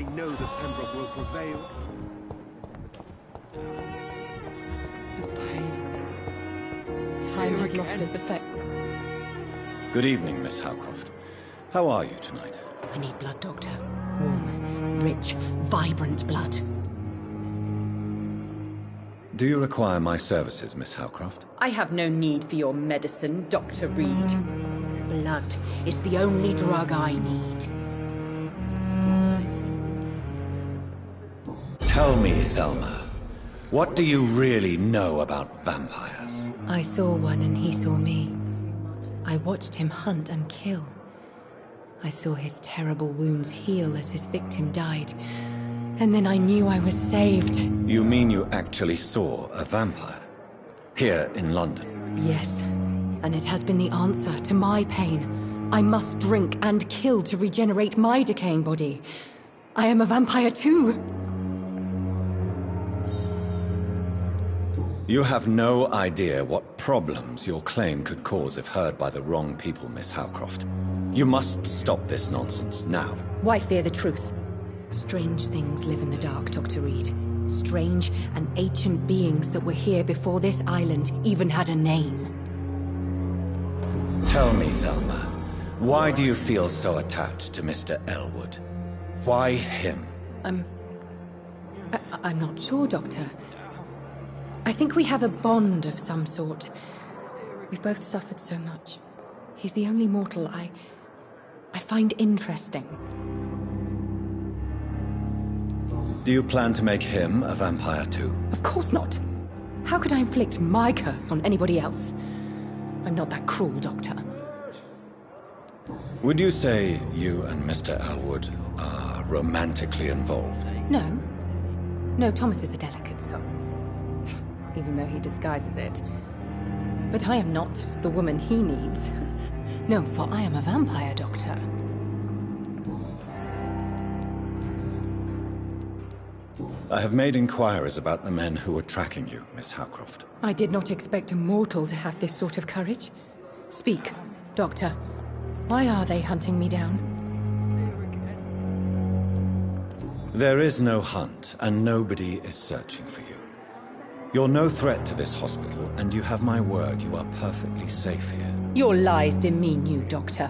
I know that Pembroke will prevail. The pain. Time has lost its effect. Good evening, Miss Howcroft. How are you tonight? I need blood, Doctor. Warm, rich, vibrant blood. Do you require my services, Miss Howcroft? I have no need for your medicine, Dr. Reed. Blood is the only drug I need. Tell me, Thelma, what do you really know about vampires? I saw one and he saw me. I watched him hunt and kill. I saw his terrible wounds heal as his victim died. And then I knew I was saved. You mean you actually saw a vampire? Here in London? Yes. And it has been the answer to my pain. I must drink and kill to regenerate my decaying body. I am a vampire too. You have no idea what problems your claim could cause if heard by the wrong people, Miss Howcroft. You must stop this nonsense now. Why fear the truth? Strange things live in the dark, Dr. Reed. Strange and ancient beings that were here before this island even had a name. Tell me, Thelma, why do you feel so attached to Mr. Elwood? Why him? I'm not sure, Doctor. I think we have a bond of some sort. We've both suffered so much. He's the only mortal I find interesting. Do you plan to make him a vampire too? Of course not. How could I inflict my curse on anybody else? I'm not that cruel, Doctor. Would you say you and Mr. Elwood are romantically involved? No. No, Thomas is a delicate soul. Even though he disguises it. But I am not the woman he needs. No, for I am a vampire, Doctor. I have made inquiries about the men who were tracking you, Miss Howcroft. I did not expect a mortal to have this sort of courage. Speak, Doctor. Why are they hunting me down? There is no hunt, and nobody is searching for you. You're no threat to this hospital, and you have my word you are perfectly safe here. Your lies demean you, Doctor.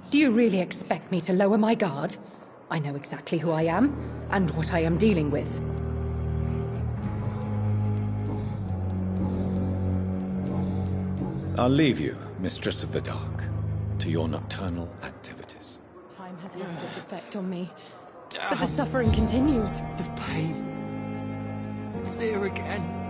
Do you really expect me to lower my guard? I know exactly who I am, and what I am dealing with. I'll leave you, Mistress of the Dark, to your nocturnal activities. Time has lost its effect on me, but the suffering continues. The pain. It's here again.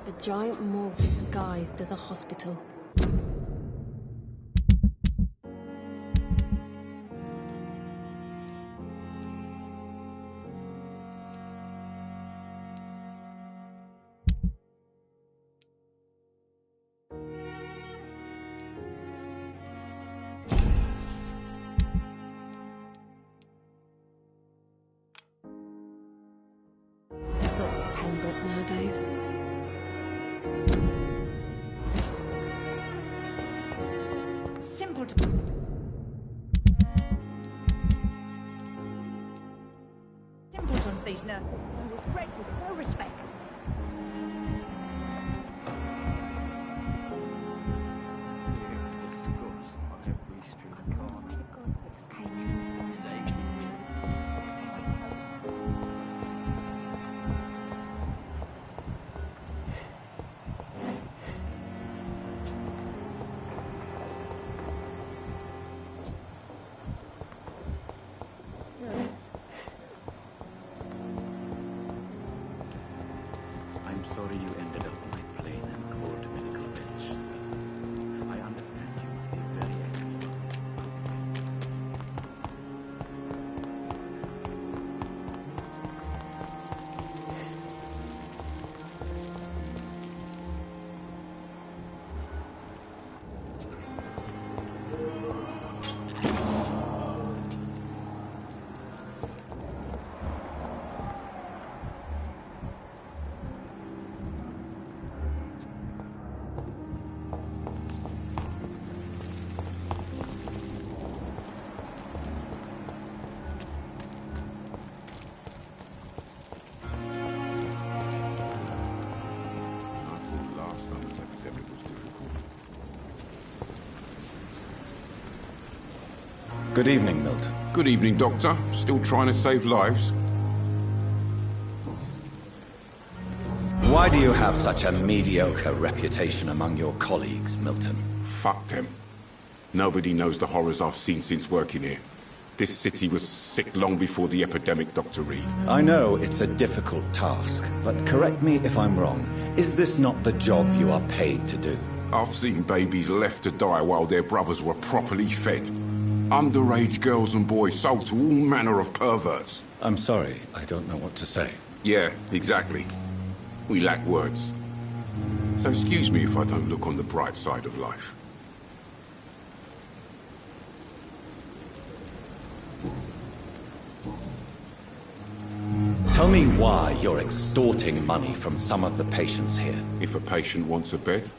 A giant morph disguised as a hospital. What's Pembroke nowadays? Simpletons these now. Bred with no respect. sorry you ended up on my plain and cold medical bench, sir. I understand you must be very angry. Good evening, Milton. Good evening, Doctor. Still trying to save lives? Why do you have such a mediocre reputation among your colleagues, Milton? Fuck them. Nobody knows the horrors I've seen since working here. This city was sick long before the epidemic, Dr. Reed. I know it's a difficult task, but correct me if I'm wrong. Is this not the job you are paid to do? I've seen babies left to die while their brothers were properly fed. Underage girls and boys sold to all manner of perverts. I'm sorry, I don't know what to say. Yeah, exactly. We lack words. So excuse me if I don't look on the bright side of life. Tell me why you're extorting money from some of the patients here. If a patient wants a bed,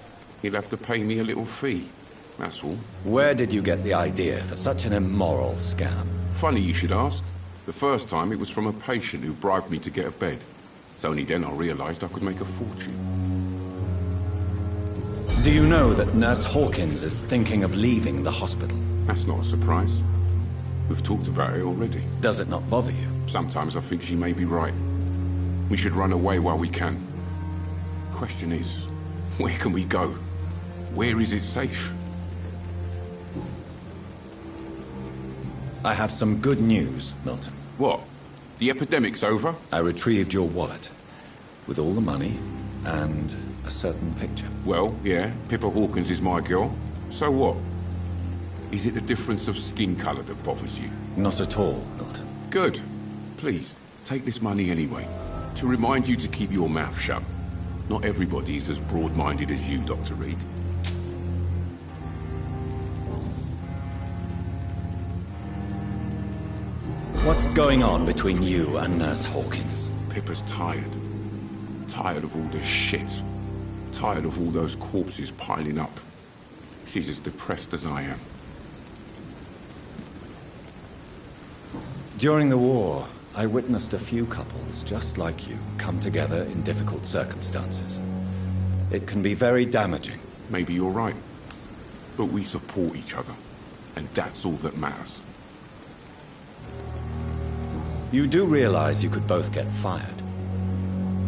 he'll have to pay me a little fee. That's all. Where did you get the idea for such an immoral scam? Funny you should ask. The first time it was from a patient who bribed me to get a bed. It's only then I realized I could make a fortune. Do you know that Nurse Hawkins is thinking of leaving the hospital? That's not a surprise. We've talked about it already. Does it not bother you? Sometimes I think she may be right. We should run away while we can. Question is, where can we go? Where is it safe? I have some good news, Milton. What? The epidemic's over? I retrieved your wallet, with all the money and a certain picture. Well, yeah, Pippa Hawkins is my girl. So what? Is it the difference of skin colour that bothers you? Not at all, Milton. Good. Please, take this money anyway. To remind you to keep your mouth shut. Not everybody is as broad-minded as you, Dr. Reed. What's going on between you and Nurse Hawkins? Pippa's tired. Tired of all this shit. Tired of all those corpses piling up. She's as depressed as I am. During the war, I witnessed a few couples just like you come together in difficult circumstances. It can be very damaging. Maybe you're right. But we support each other. And that's all that matters. You do realize you could both get fired.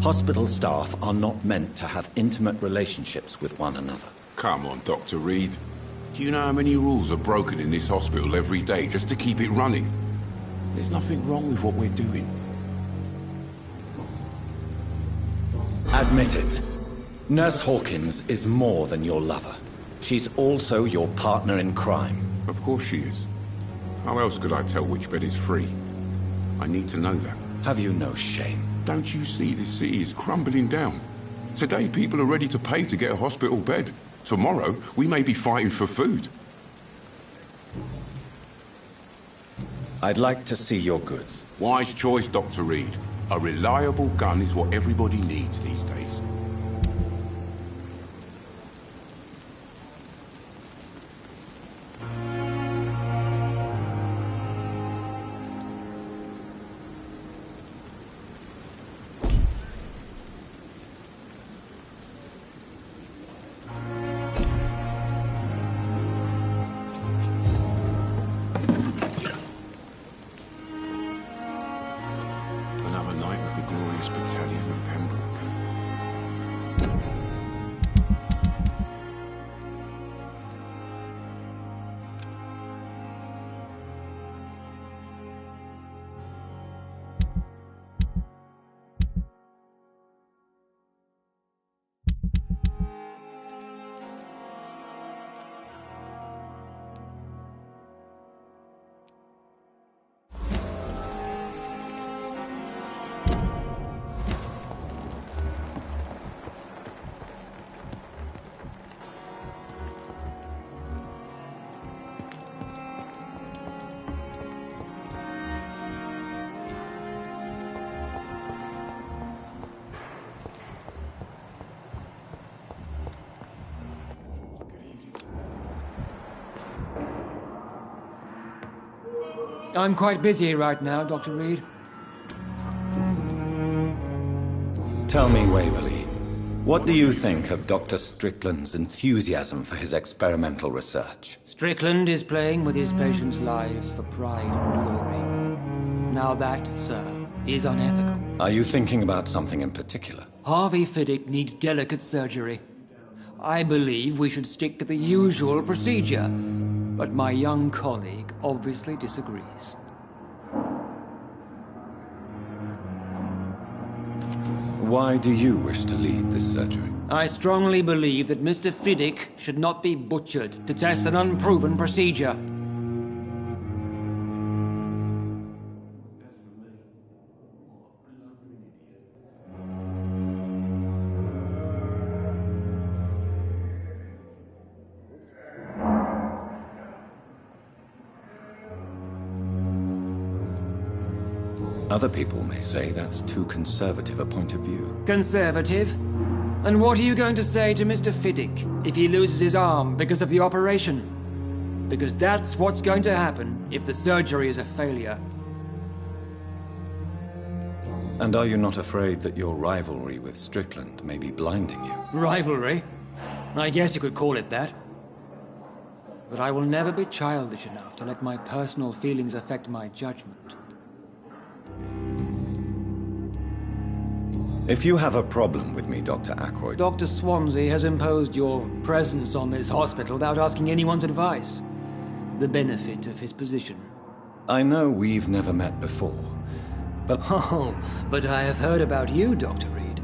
Hospital staff are not meant to have intimate relationships with one another. Come on, Dr. Reed. Do you know how many rules are broken in this hospital every day just to keep it running? There's nothing wrong with what we're doing. Admit it. Nurse Hawkins is more than your lover. She's also your partner in crime. Of course she is. How else could I tell which bed is free? I need to know that. Have you no shame? Don't you see this city is crumbling down? Today people are ready to pay to get a hospital bed. Tomorrow we may be fighting for food. I'd like to see your goods. Wise choice, Dr. Reed. A reliable gun is what everybody needs these days. I'm quite busy right now, Dr. Reed. Tell me, Waverly, what do you think of Dr. Strickland's enthusiasm for his experimental research? Strickland is playing with his patients' lives for pride and glory. Now that, sir, is unethical. Are you thinking about something in particular? Harvey Fiddick needs delicate surgery. I believe we should stick to the usual procedure, but my young colleague obviously disagrees. Why do you wish to lead this surgery? I strongly believe that Mr. Fiddick should not be butchered to test an unproven procedure. Other people may say that's too conservative a point of view. Conservative? And what are you going to say to Mr. Fiddick if he loses his arm because of the operation? Because that's what's going to happen if the surgery is a failure. And are you not afraid that your rivalry with Strickland may be blinding you? Rivalry? I guess you could call it that. But I will never be childish enough to let my personal feelings affect my judgment. If you have a problem with me, Dr. Ackroyd... Dr. Swansea has imposed your presence on this hospital without asking anyone's advice. The benefit of his position. I know we've never met before, but... Oh, but I have heard about you, Dr. Reed.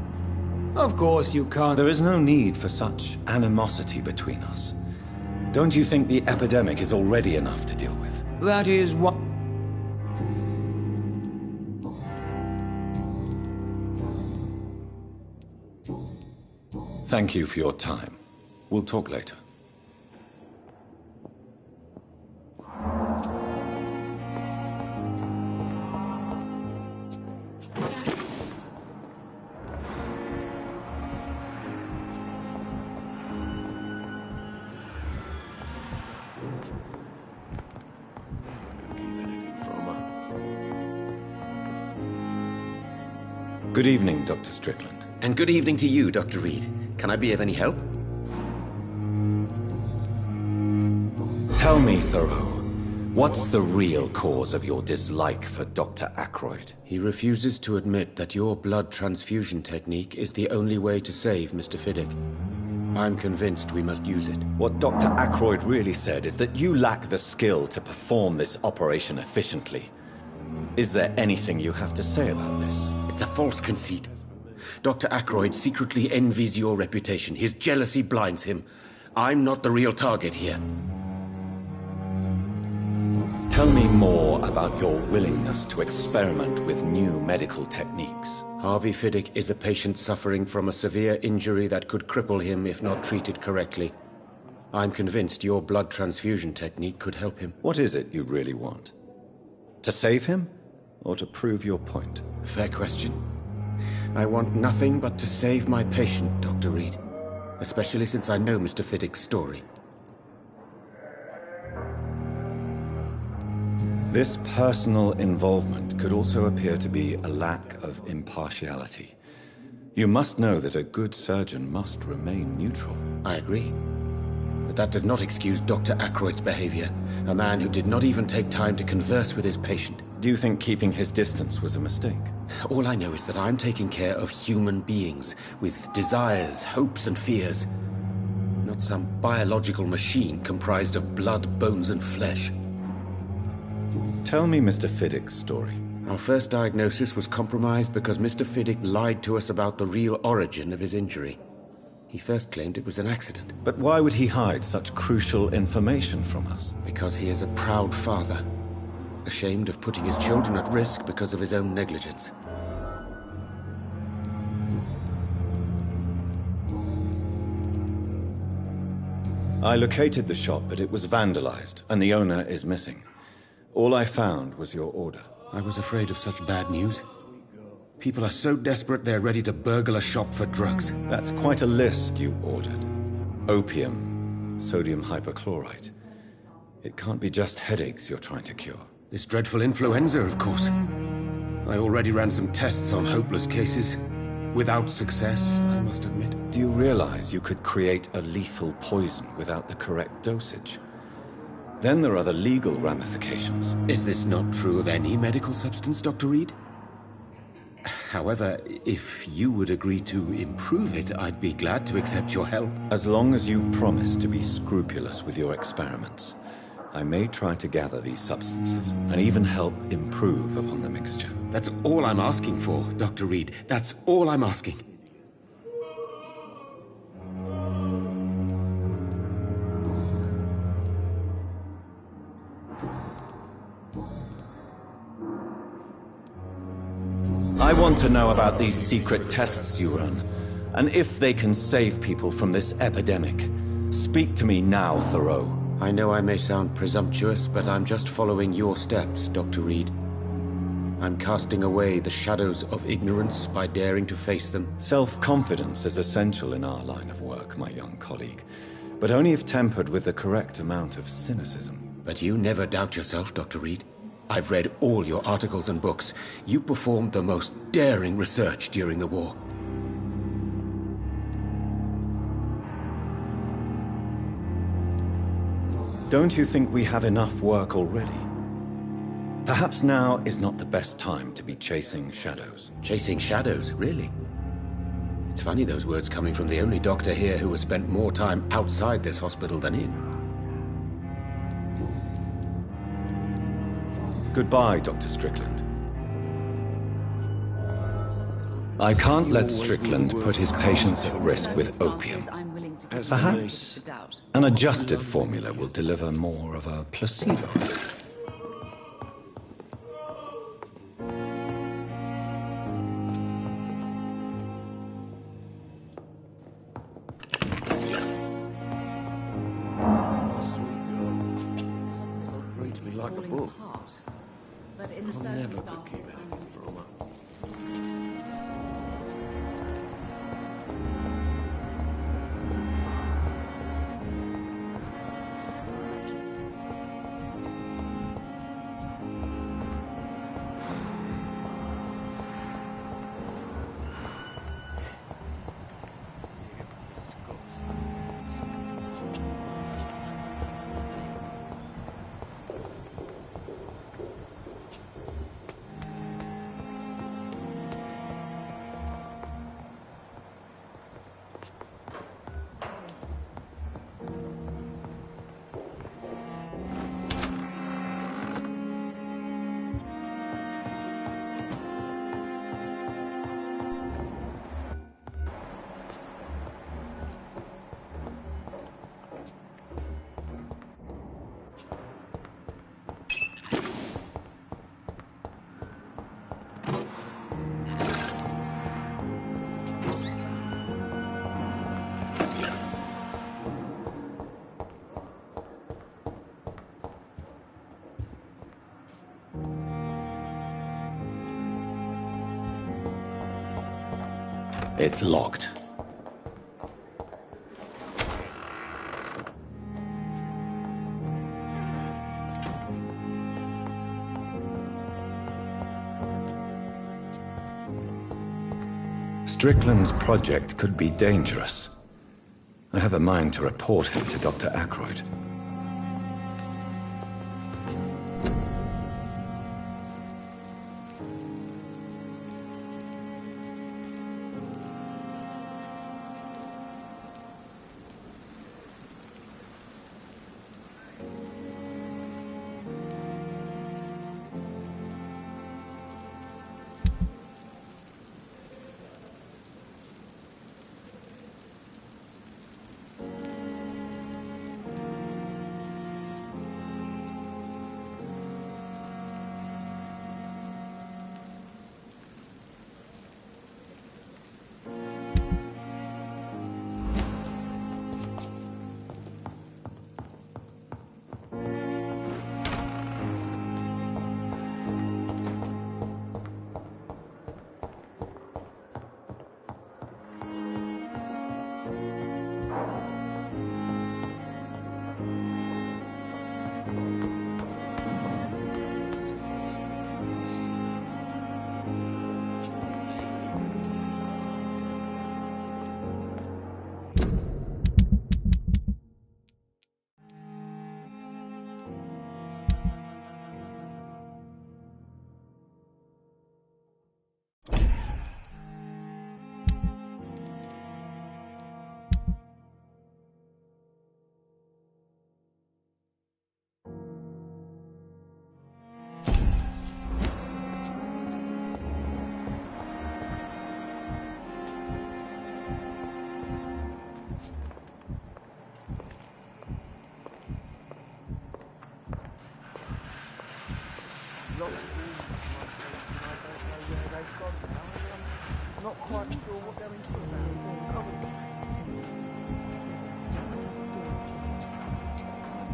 Of course you can't... There is no need for such animosity between us. Don't you think the epidemic is already enough to deal with? That is what... Thank you for your time. We'll talk later. Good evening, Dr. Strickland. And good evening to you, Dr. Reed. Can I be of any help? Tell me, Thoreau, what's the real cause of your dislike for Dr. Ackroyd? He refuses to admit that your blood transfusion technique is the only way to save Mr. Fiddick. I'm convinced we must use it. What Dr. Ackroyd really said is that you lack the skill to perform this operation efficiently. Is there anything you have to say about this? It's a false conceit. Dr. Ackroyd secretly envies your reputation. His jealousy blinds him. I'm not the real target here. Tell me more about your willingness to experiment with new medical techniques. Harvey Fiddick is a patient suffering from a severe injury that could cripple him if not treated correctly. I'm convinced your blood transfusion technique could help him. What is it you really want? To save him, or to prove your point? Fair question. I want nothing but to save my patient, Dr. Reed. Especially since I know Mr. Fiddick's story. This personal involvement could also appear to be a lack of impartiality. You must know that a good surgeon must remain neutral. I agree. But that does not excuse Dr. Ackroyd's behavior. A man who did not even take time to converse with his patient. Do you think keeping his distance was a mistake? All I know is that I'm taking care of human beings with desires, hopes, and fears. Not some biological machine comprised of blood, bones, and flesh. Tell me Mr. Fiddick's story. Our first diagnosis was compromised because Mr. Fiddick lied to us about the real origin of his injury. He first claimed it was an accident. But why would he hide such crucial information from us? Because he is a proud father. Ashamed of putting his children at risk because of his own negligence. I located the shop, but it was vandalized, and the owner is missing. All I found was your order. I was afraid of such bad news. People are so desperate they're ready to burgle a shop for drugs. That's quite a list you ordered. Opium, sodium hypochlorite. It can't be just headaches you're trying to cure. This dreadful influenza, of course. I already ran some tests on hopeless cases. Without success, I must admit. Do you realize you could create a lethal poison without the correct dosage? Then there are the legal ramifications. Is this not true of any medical substance, Dr. Reed? However, if you would agree to improve it, I'd be glad to accept your help. As long as you promise to be scrupulous with your experiments, I may try to gather these substances and even help improve upon the mixture. That's all I'm asking for, Dr. Reed. That's all I'm asking. I want to know about these secret tests you run, and if they can save people from this epidemic. Speak to me now, Thoreau. I know I may sound presumptuous, but I'm just following your steps, Dr. Reed. I'm casting away the shadows of ignorance by daring to face them. Self-confidence is essential in our line of work, my young colleague, but only if tempered with the correct amount of cynicism. But you never doubt yourself, Dr. Reed. I've read all your articles and books. You performed the most daring research during the war. Don't you think we have enough work already? Perhaps now is not the best time to be chasing shadows. Chasing shadows, really? It's funny those words coming from the only doctor here who has spent more time outside this hospital than in. Goodbye, Dr. Strickland. I can't let Strickland put his patients at risk with opium. Perhaps an adjusted formula will deliver more of a placebo. It's locked. Strickland's project could be dangerous. I have a mind to report him to Dr. Aykroyd. Not quite sure what they're into about.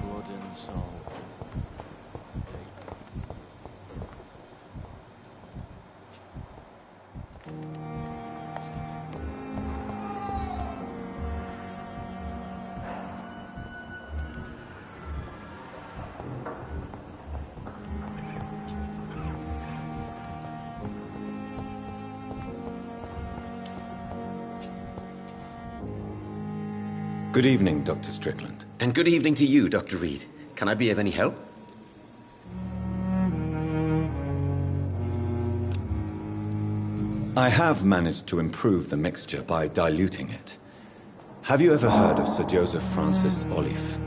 Blood and soul. Good evening, Dr. Strickland. And good evening to you, Dr. Reed. Can I be of any help? I have managed to improve the mixture by diluting it. Have you ever heard of Sir Joseph Francis Olive?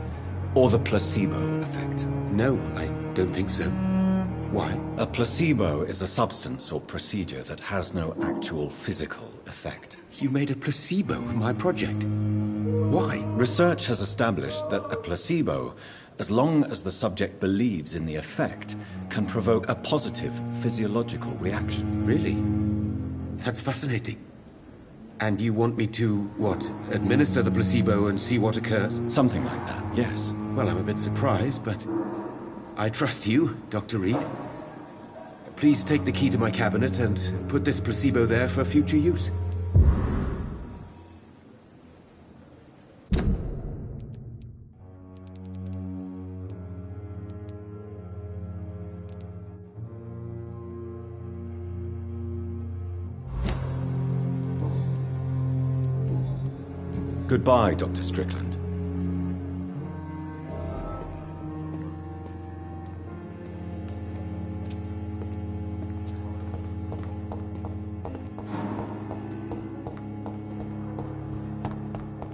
Or the placebo effect? No, I don't think so. Why? A placebo is a substance or procedure that has no actual physical effect. You made a placebo of my project. Why? Research has established that a placebo, as long as the subject believes in the effect, can provoke a positive physiological reaction. Really? That's fascinating. And you want me to, what, administer the placebo and see what occurs? Something like that, yes. Well, I'm a bit surprised, but I trust you, Dr. Reed. Please take the key to my cabinet and put this placebo there for future use. Goodbye, Dr. Strickland.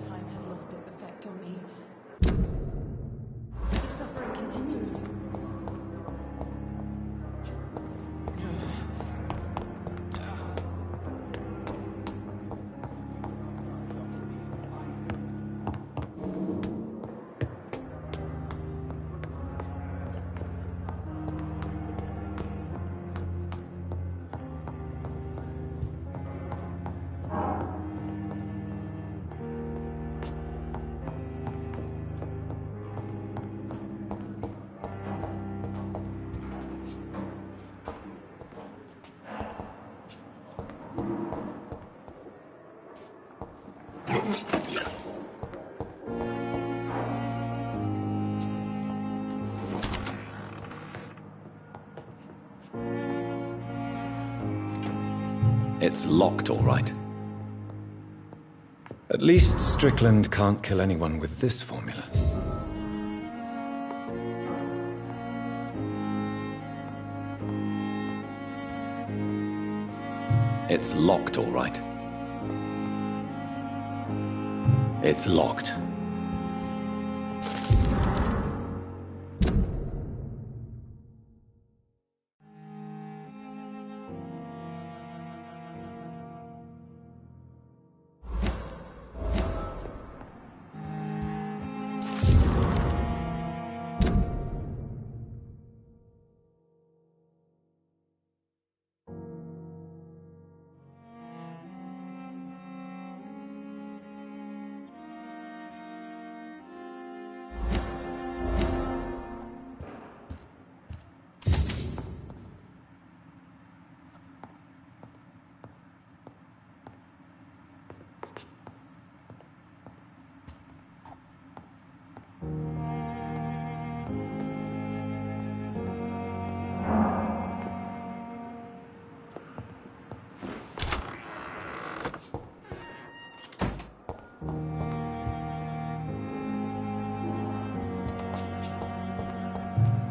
Time has lost its effect on me. The suffering continues. It's locked, all right. At least Strickland can't kill anyone with this formula. It's locked, all right. It's locked.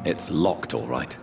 It's locked, all right.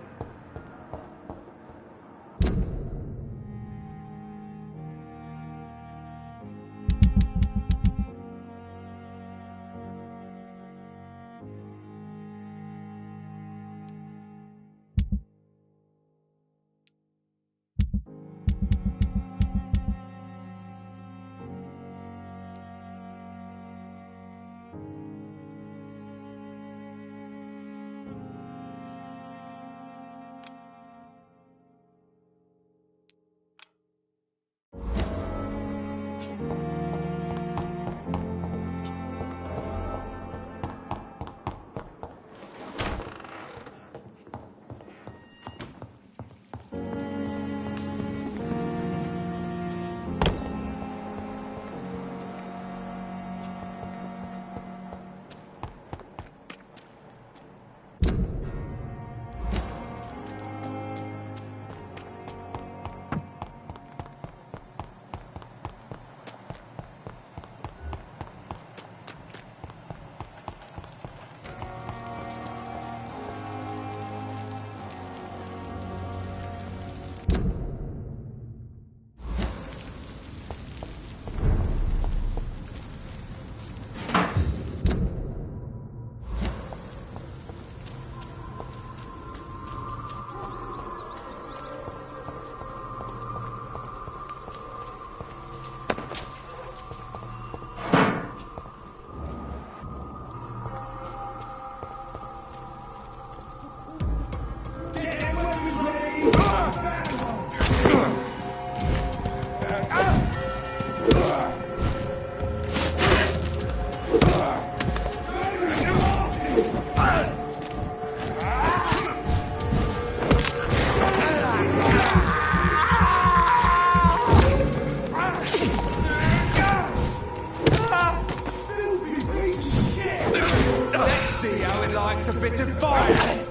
boy likes a bit of fire.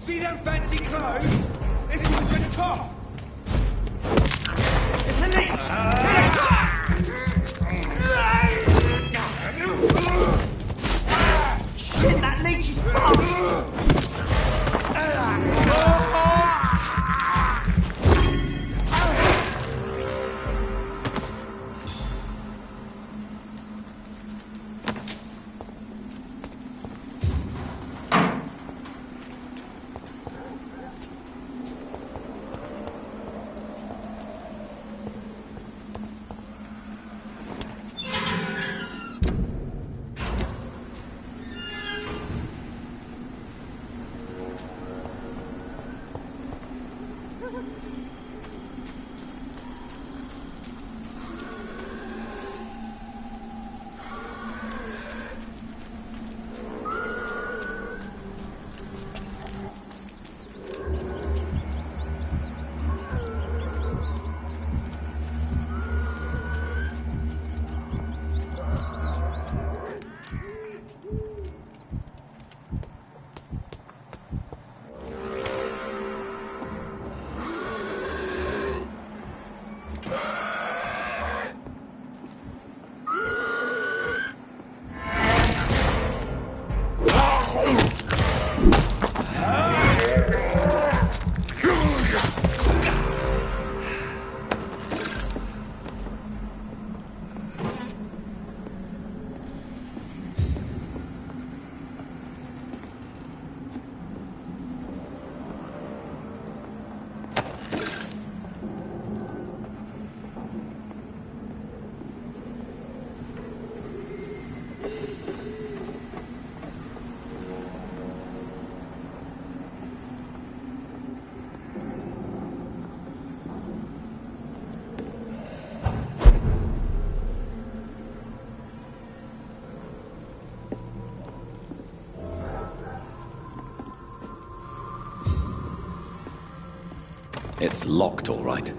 See them fancy clothes? This one's a toff! It's a leech! Shit, that leech is fucked! It's locked, all right.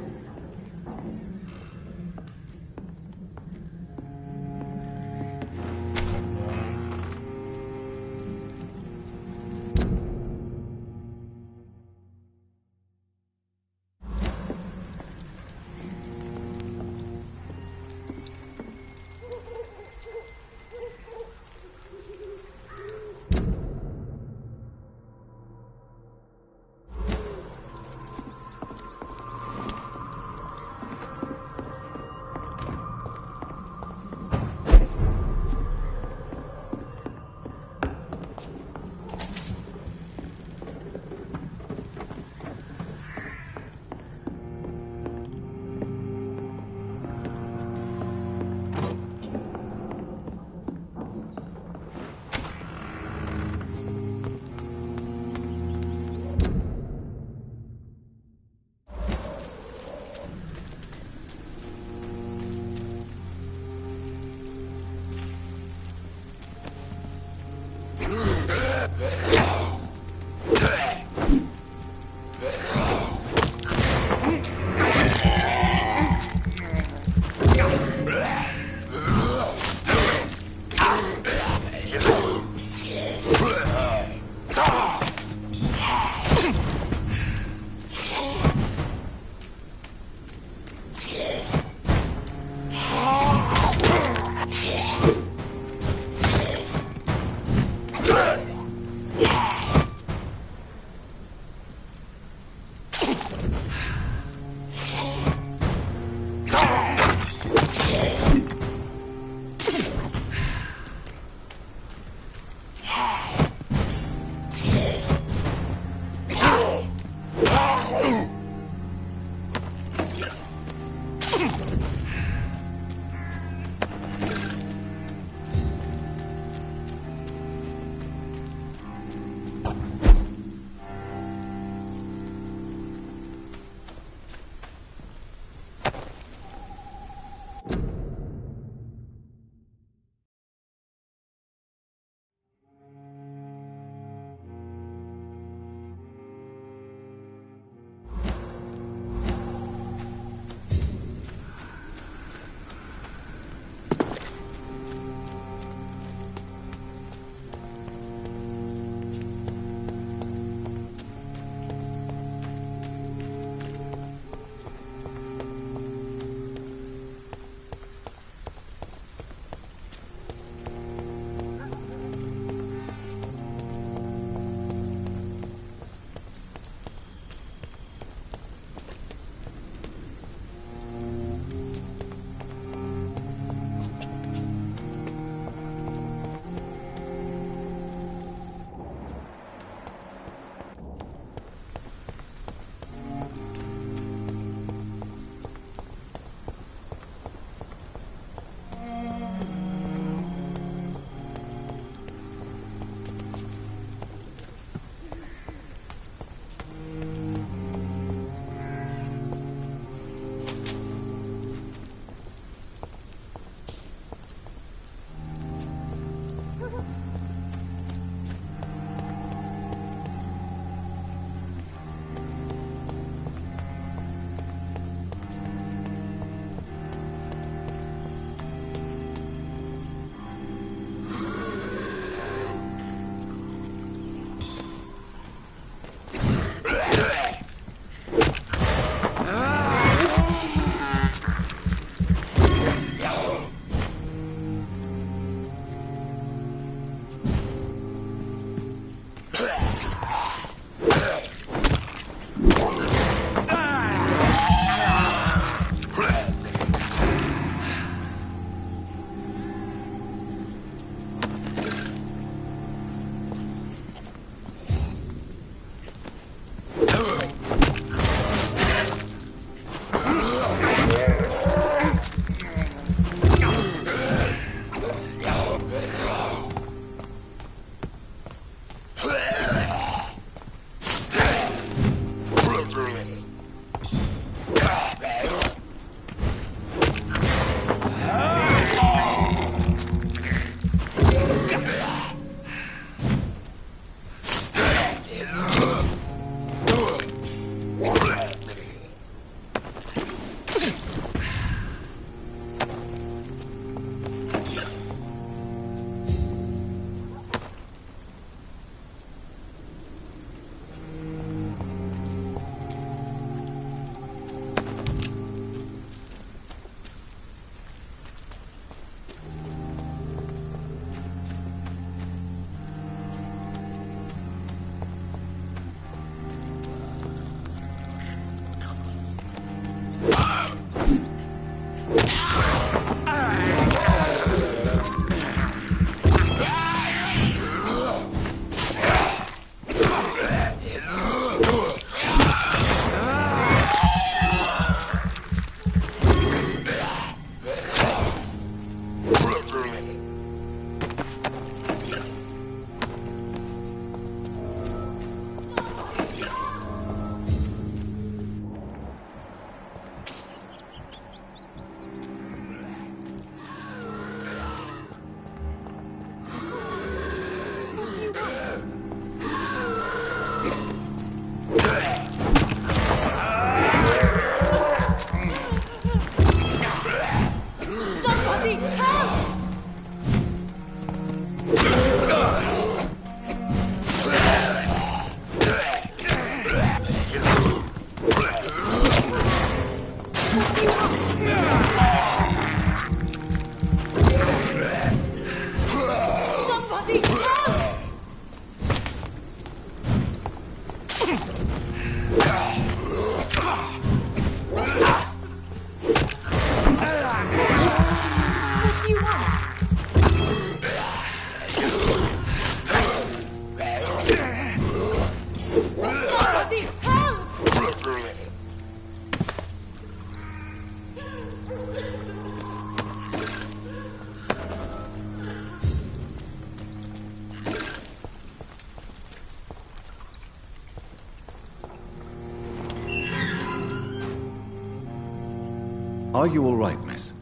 Are you all right, miss?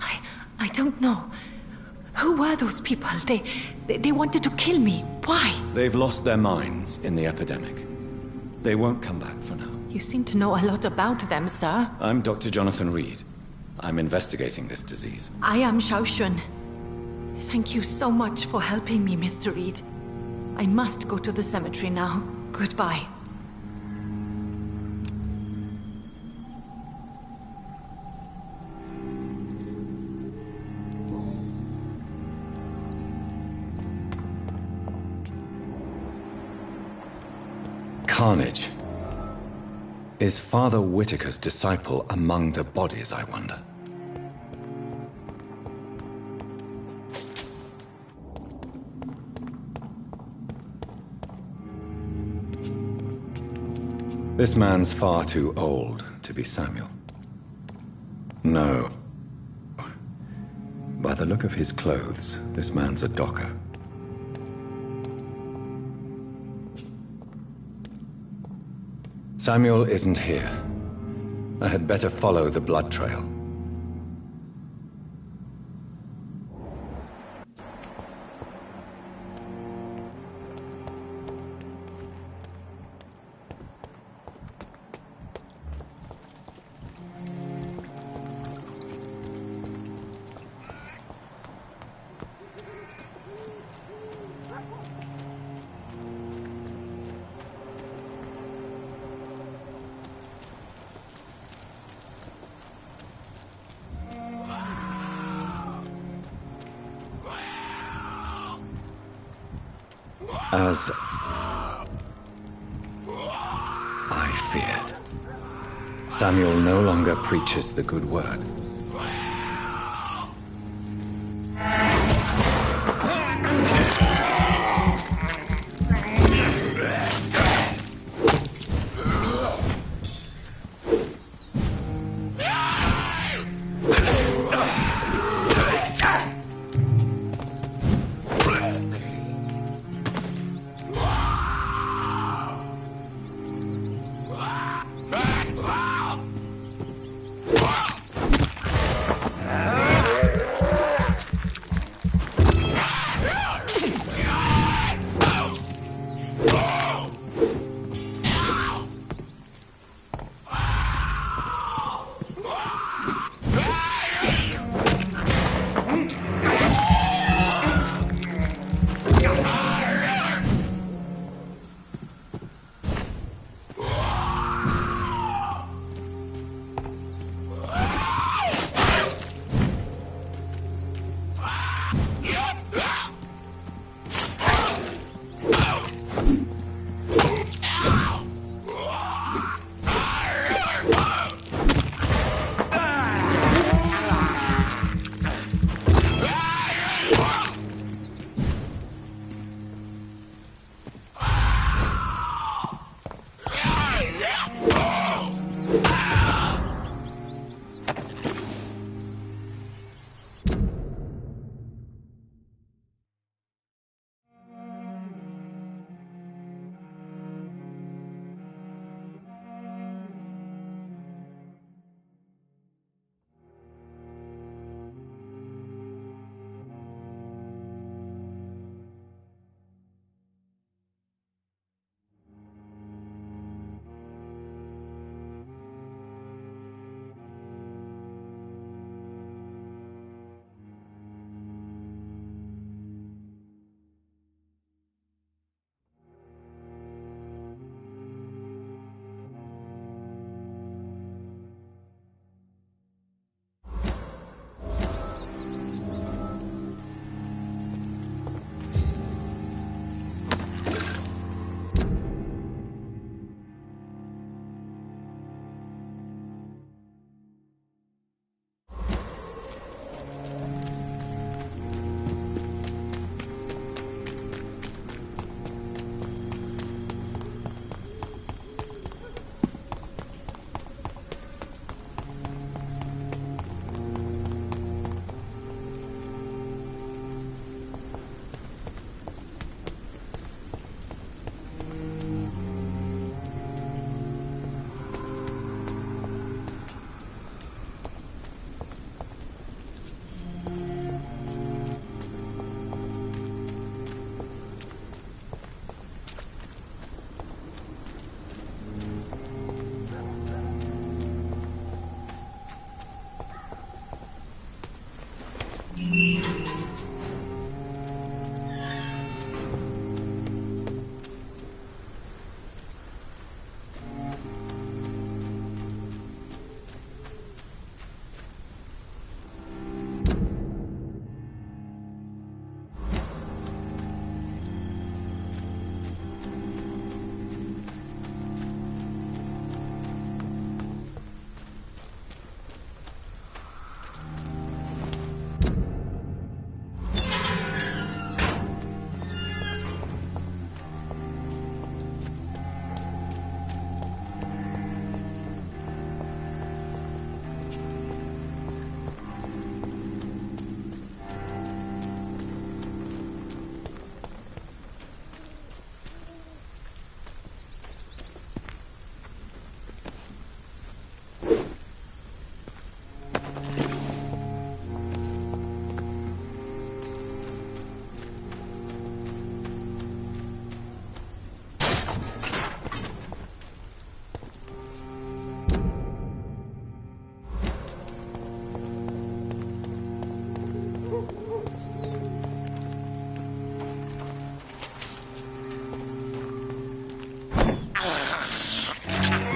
I don't know. Who were those people? They wanted to kill me. Why? They've lost their minds in the epidemic. They won't come back for now. You seem to know a lot about them, sir. I'm Dr. Jonathan Reed. I'm investigating this disease. I am Xiaoxun. Thank you so much for helping me, Mr. Reed. I must go to the cemetery now. Goodbye. Carnage. Is Father Whitaker's disciple among the bodies, I wonder? This man's far too old to be Samuel. No. By the look of his clothes, this man's a docker. Samuel isn't here. I had better follow the blood trail. As I feared, Samuel no longer preaches the good word.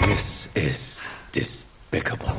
This is despicable.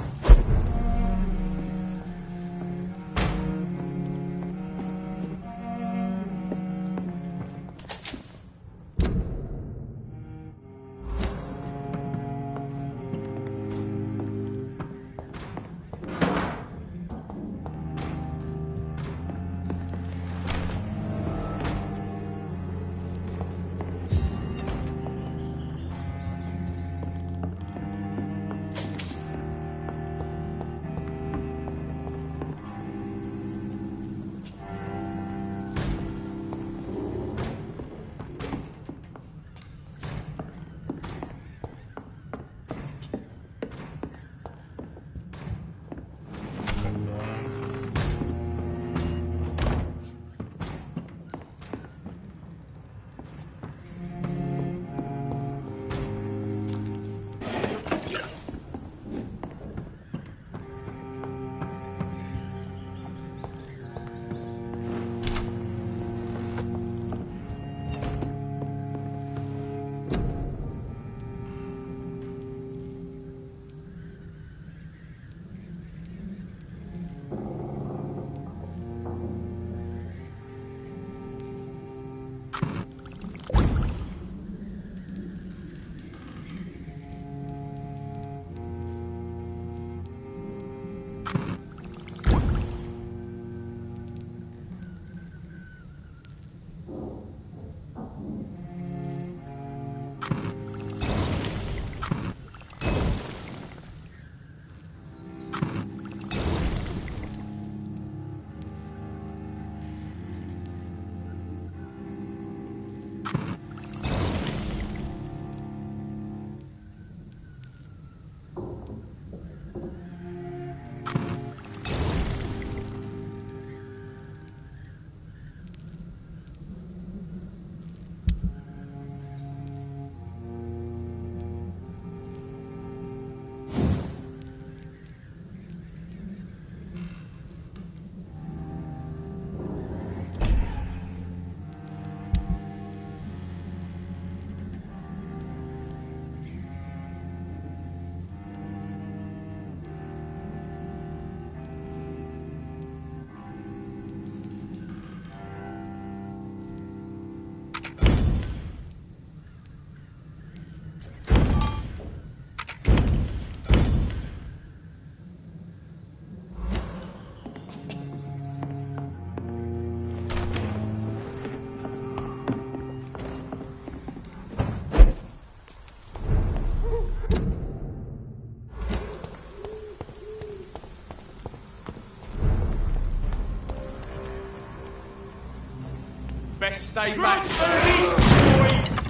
Best stay back.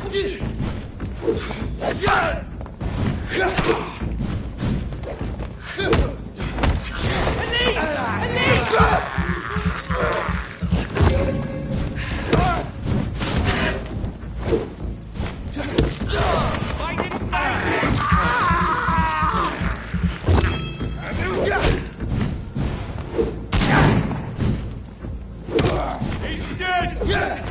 Boys. Yeah!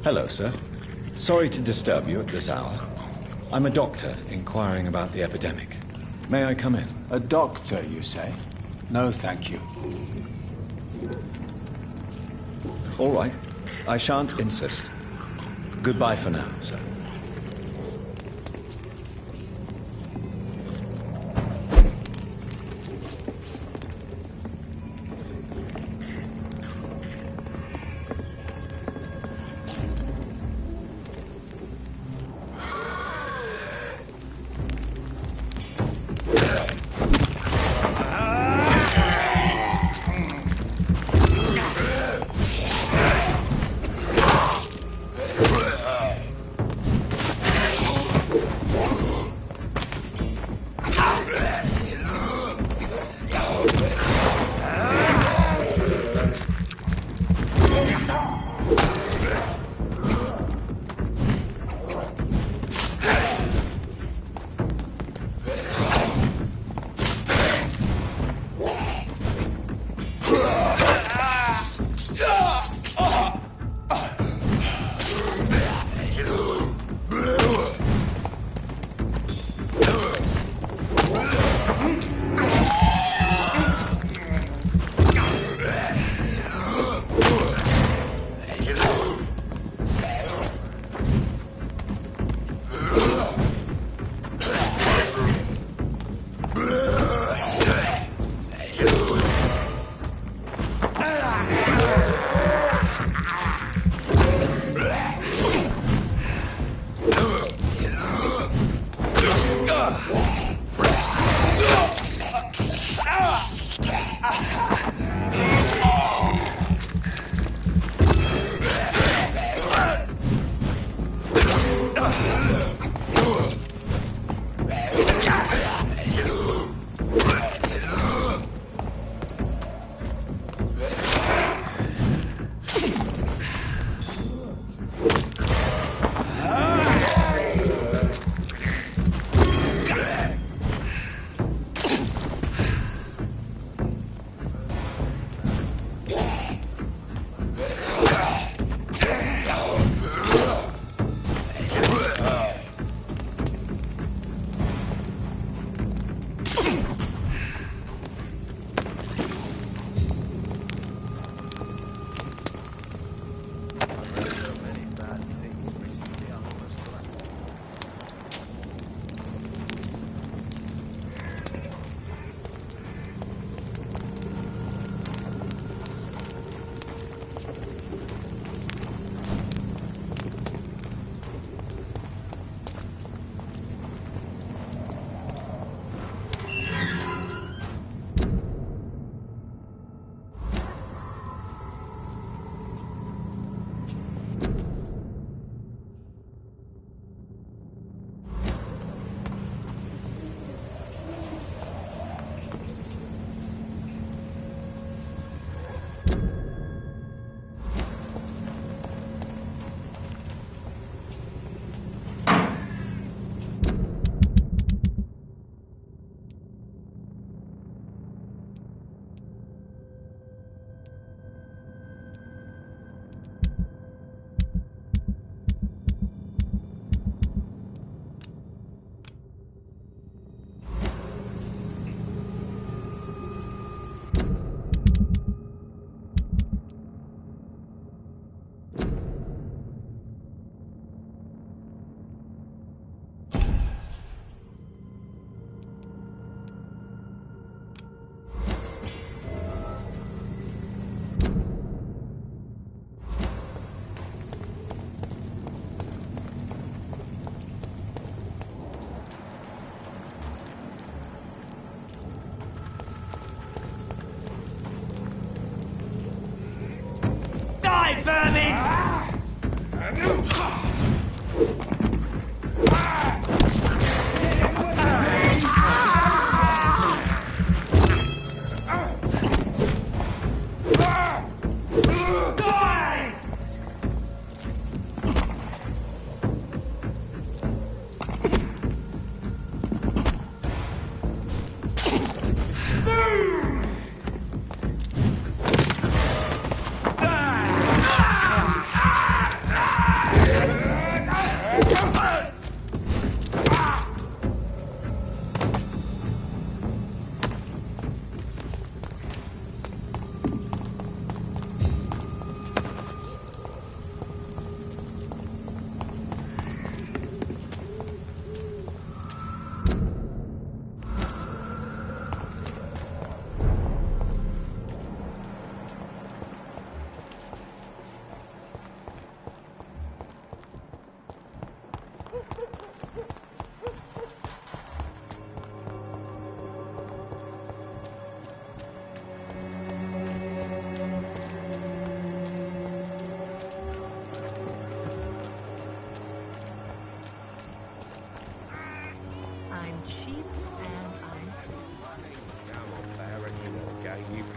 Hello, sir. Sorry to disturb you at this hour. I'm a doctor inquiring about the epidemic. May I come in? A doctor, you say? No, thank you. All right. I shan't insist. Goodbye for now, sir.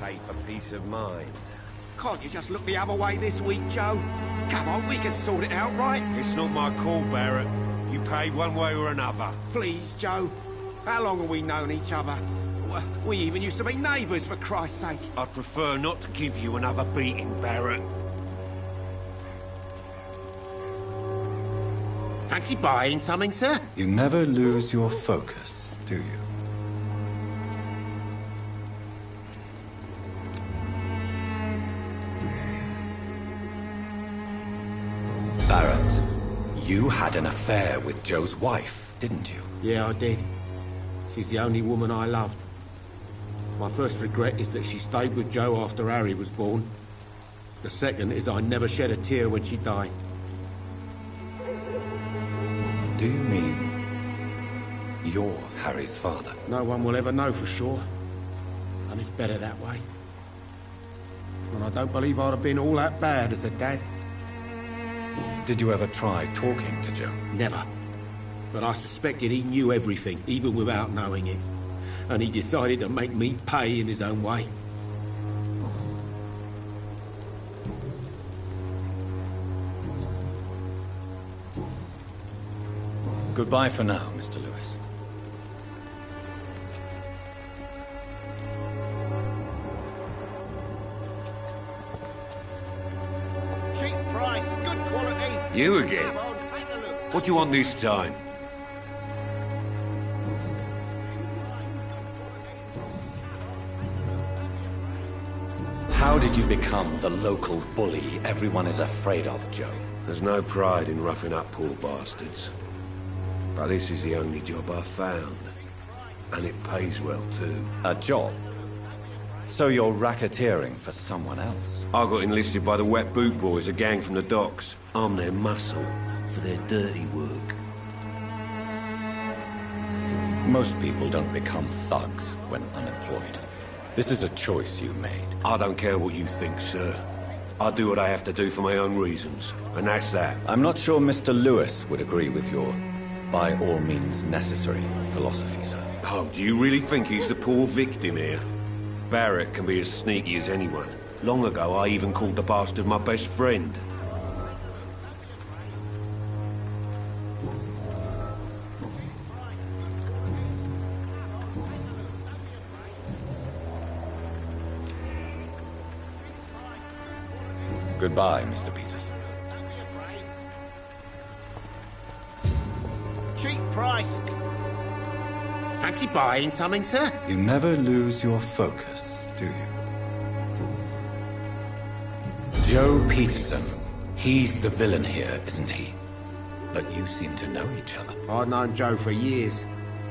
pay for peace of mind. Can't you just look the other way this week, Joe? Come on, we can sort it out, right? It's not my call, Barrett. You pay one way or another. Please, Joe. How long have we known each other? We even used to be neighbours, for Christ's sake. I'd prefer not to give you another beating, Barrett. Fancy buying something, sir? You never lose your focus, do you? Barrett, you had an affair with Joe's wife, didn't you? Yeah, I did. She's the only woman I loved. My first regret is that she stayed with Joe after Harry was born. The second is I never shed a tear when she died. Do you mean you're Harry's father? No one will ever know for sure. And it's better that way. And I don't believe I'd have been all that bad as a dad. Did you ever try talking to Joe? Never. But I suspected he knew everything, even without knowing it. And he decided to make me pay in his own way. Goodbye for now, Mr. Lewis. Cheap price, good quality. You again? Come on, take a look. What do you want this time? How did you become the local bully everyone is afraid of, Joe? There's no pride in roughing up poor bastards. But this is the only job I've found. And it pays well, too. A job? So you're racketeering for someone else? I got enlisted by the Wet Boot Boys, a gang from the docks. I'm their muscle for their dirty work. Most people don't become thugs when unemployed. This is a choice you made. I don't care what you think, sir. I do what I have to do for my own reasons, and that's that. I'm not sure Mr. Lewis would agree with your by all means necessary philosophy, sir. Oh, do you really think he's the poor victim here? Barrett can be as sneaky as anyone. Long ago, I even called the bastard my best friend. Goodbye, Mr. Peterson. Cheap price. Fancy buying something, sir? You never lose your focus, do you? Joe Peterson. He's the villain here, isn't he? But you seem to know each other. I'd known Joe for years.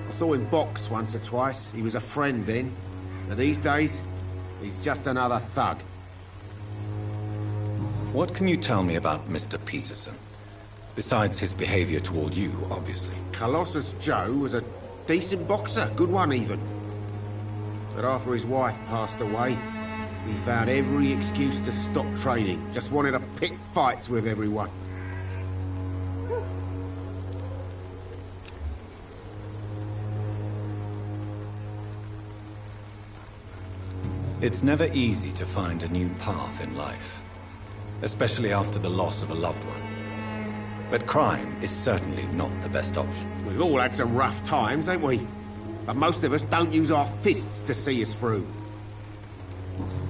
I saw him box once or twice. He was a friend then. But these days, he's just another thug. What can you tell me about Mr. Peterson? Besides his behavior toward you, obviously. Colossus Joe was a decent boxer, good one even. But after his wife passed away, he found every excuse to stop training. Just wanted to pick fights with everyone. It's never easy to find a new path in life, especially after the loss of a loved one. But crime is certainly not the best option. We've all had some rough times, ain't we? But most of us don't use our fists to see us through.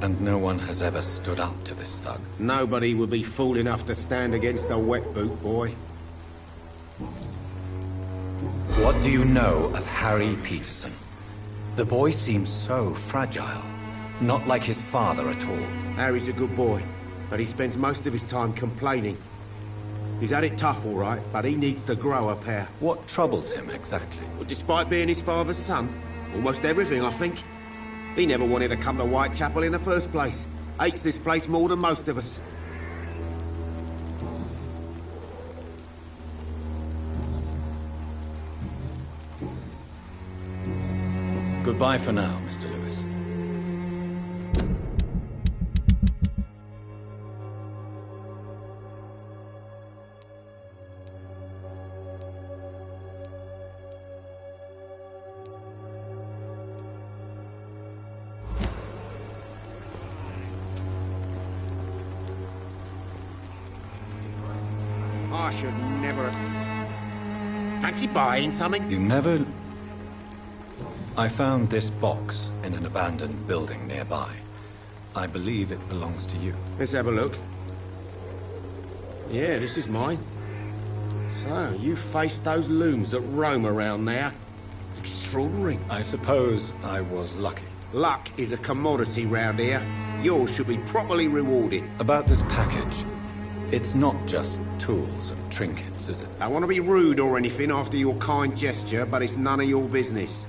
And no one has ever stood up to this thug. Nobody would be fool enough to stand against a wet boot boy. What do you know of Harry Peterson? The boy seems so fragile. Not like his father at all. Harry's a good boy, but he spends most of his time complaining. He's had it tough, all right, but he needs to grow a pair. What troubles him, exactly? Well, despite being his father's son, almost everything, I think. He never wanted to come to Whitechapel in the first place. Hates this place more than most of us. Goodbye for now, Mr. Lewis. should never... Fancy buying something? You never... I found this box in an abandoned building nearby. I believe it belongs to you. Let's have a look. Yeah, this is mine. So, you faced those loons that roam around there. Extraordinary. I suppose I was lucky. Luck is a commodity round here. Yours should be properly rewarded. About this package, it's not just tools and trinkets, is it? I want to be rude or anything after your kind gesture, but it's none of your business.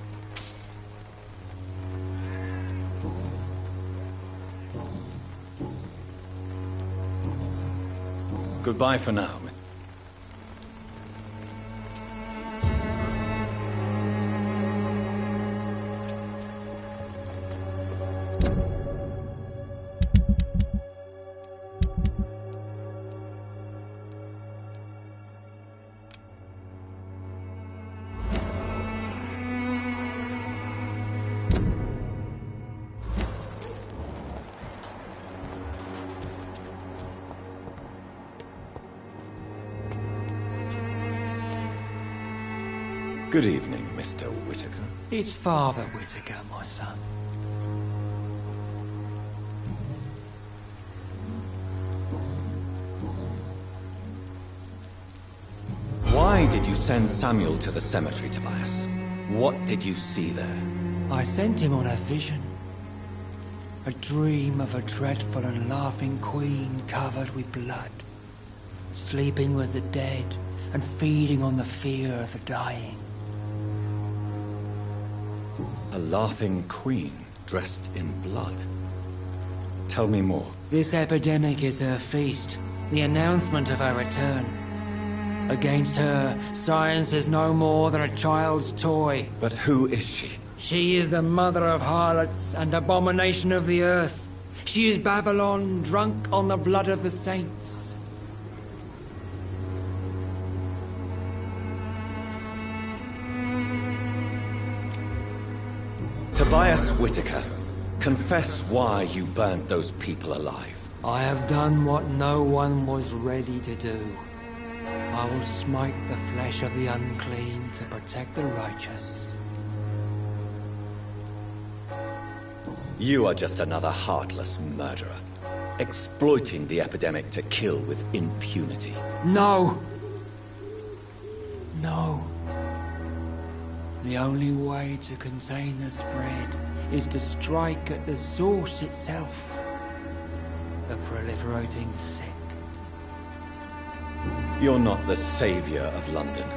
Goodbye for now. Good evening, Mr. Whitaker. It's Father Whitaker, my son. Why did you send Samuel to the cemetery, Tobias? What did you see there? I sent him on a vision. A dream of a dreadful and laughing queen covered with blood, sleeping with the dead and feeding on the fear of the dying. A laughing queen dressed in blood. Tell me more. This epidemic is her feast, the announcement of her return. Against her, science is no more than a child's toy. But who is she? She is the mother of harlots and abomination of the earth. She is Babylon, drunk on the blood of the saints. Tobias Whitaker, confess why you burnt those people alive. I have done what no one was ready to do. I will smite the flesh of the unclean to protect the righteous. You are just another heartless murderer, exploiting the epidemic to kill with impunity. No! No. The only way to contain the spread is to strike at the source itself. The proliferating sick. You're not the savior of London.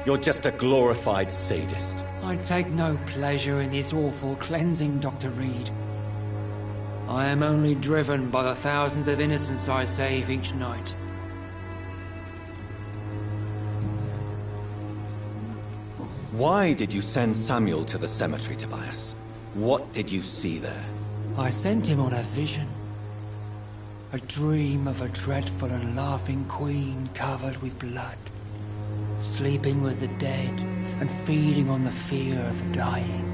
You're just a glorified sadist. I take no pleasure in this awful cleansing, Dr. Reed. I am only driven by the thousands of innocents I save each night. Why did you send Samuel to the cemetery, Tobias? What did you see there? I sent him on a vision. A dream of a dreadful and laughing queen covered with blood, sleeping with the dead and feeding on the fear of the dying.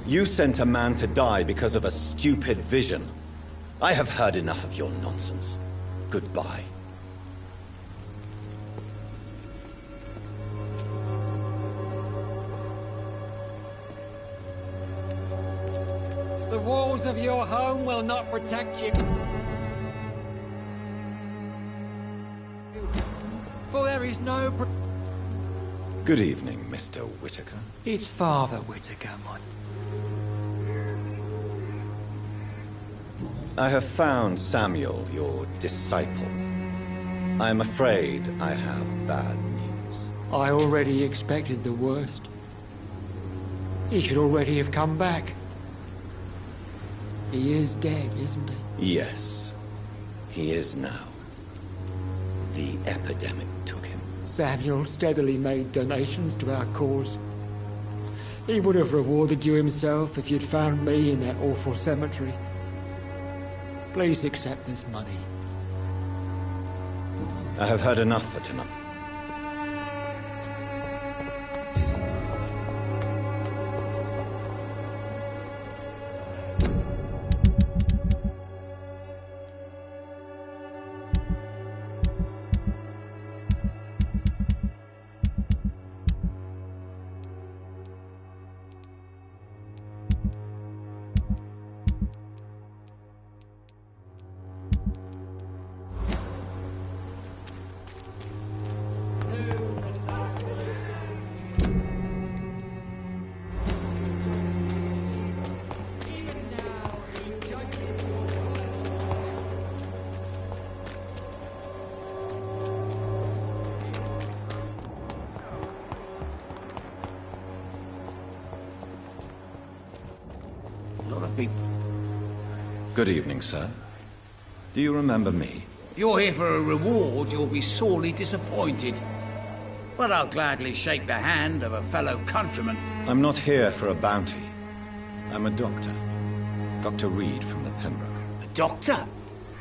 You sent a man to die because of a stupid vision. I have heard enough of your nonsense. Goodbye. The walls of your home will not protect you. For there is no... Good evening, Mr. Whitaker. It's Father Whitaker, my... I have found Samuel, your disciple. I am afraid I have bad news. I already expected the worst. He should already have come back. He is dead, isn't he? Yes, he is now. The epidemic took him. Samuel steadily made donations to our cause. He would have rewarded you himself if you'd found me in that awful cemetery. Please accept this money. I have heard enough for tonight. A lot of people. Good evening, sir. Do you remember me? If you're here for a reward, you'll be sorely disappointed. But I'll gladly shake the hand of a fellow countryman. I'm not here for a bounty. I'm a doctor. Dr. Reed from the Pembroke. A doctor?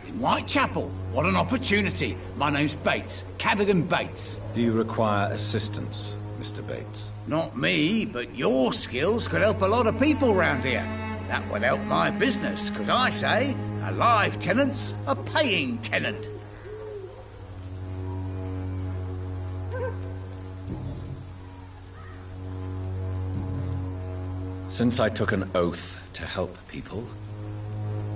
In Whitechapel? What an opportunity. My name's Bates. Cadogan Bates. Do you require assistance, Mr. Bates? Not me, but your skills could help a lot of people round here. That would help my business, because I say, a live tenant's a paying tenant. Since I took an oath to help people,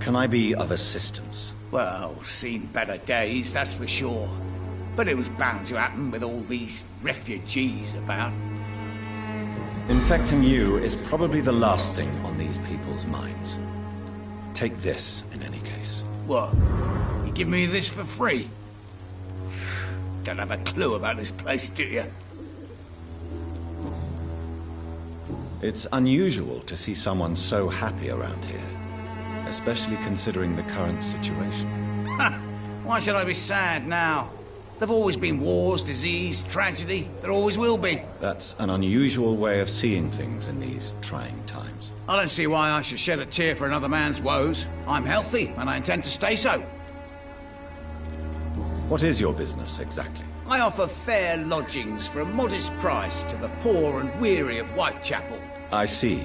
can I be of assistance? Well, seen better days, that's for sure. But it was bound to happen with all these refugees about. Infecting you is probably the last thing on these people's minds. Take this, in any case. What? You give me this for free? Don't have a clue about this place, do you? It's unusual to see someone so happy around here, especially considering the current situation. Why should I be sad now? There've always been wars, disease, tragedy. There always will be. That's an unusual way of seeing things in these trying times. I don't see why I should shed a tear for another man's woes. I'm healthy, and I intend to stay so. What is your business, exactly? I offer fair lodgings for a modest price to the poor and weary of Whitechapel. I see.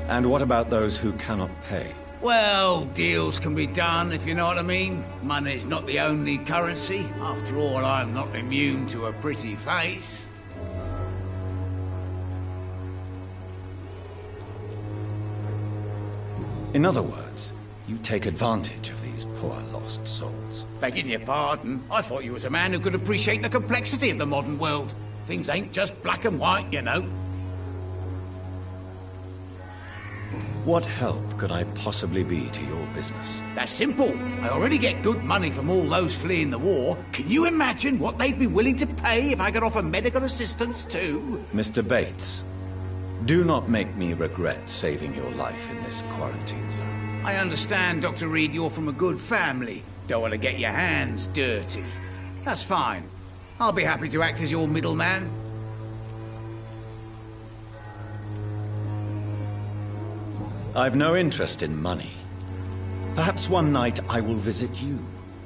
And what about those who cannot pay? Well, deals can be done, if you know what I mean. Money's not the only currency. After all, I'm not immune to a pretty face. In other words, you take advantage of these poor lost souls. Begging your pardon, I thought you was a man who could appreciate the complexity of the modern world. Things ain't just black and white, you know. What help could I possibly be to your business? That's simple. I already get good money from all those fleeing the war. Can you imagine what they'd be willing to pay if I could offer medical assistance too? Mr. Bates, do not make me regret saving your life in this quarantine zone. I understand, Dr. Reed, you're from a good family. Don't want to get your hands dirty. That's fine. I'll be happy to act as your middleman. I've no interest in money. Perhaps one night I will visit you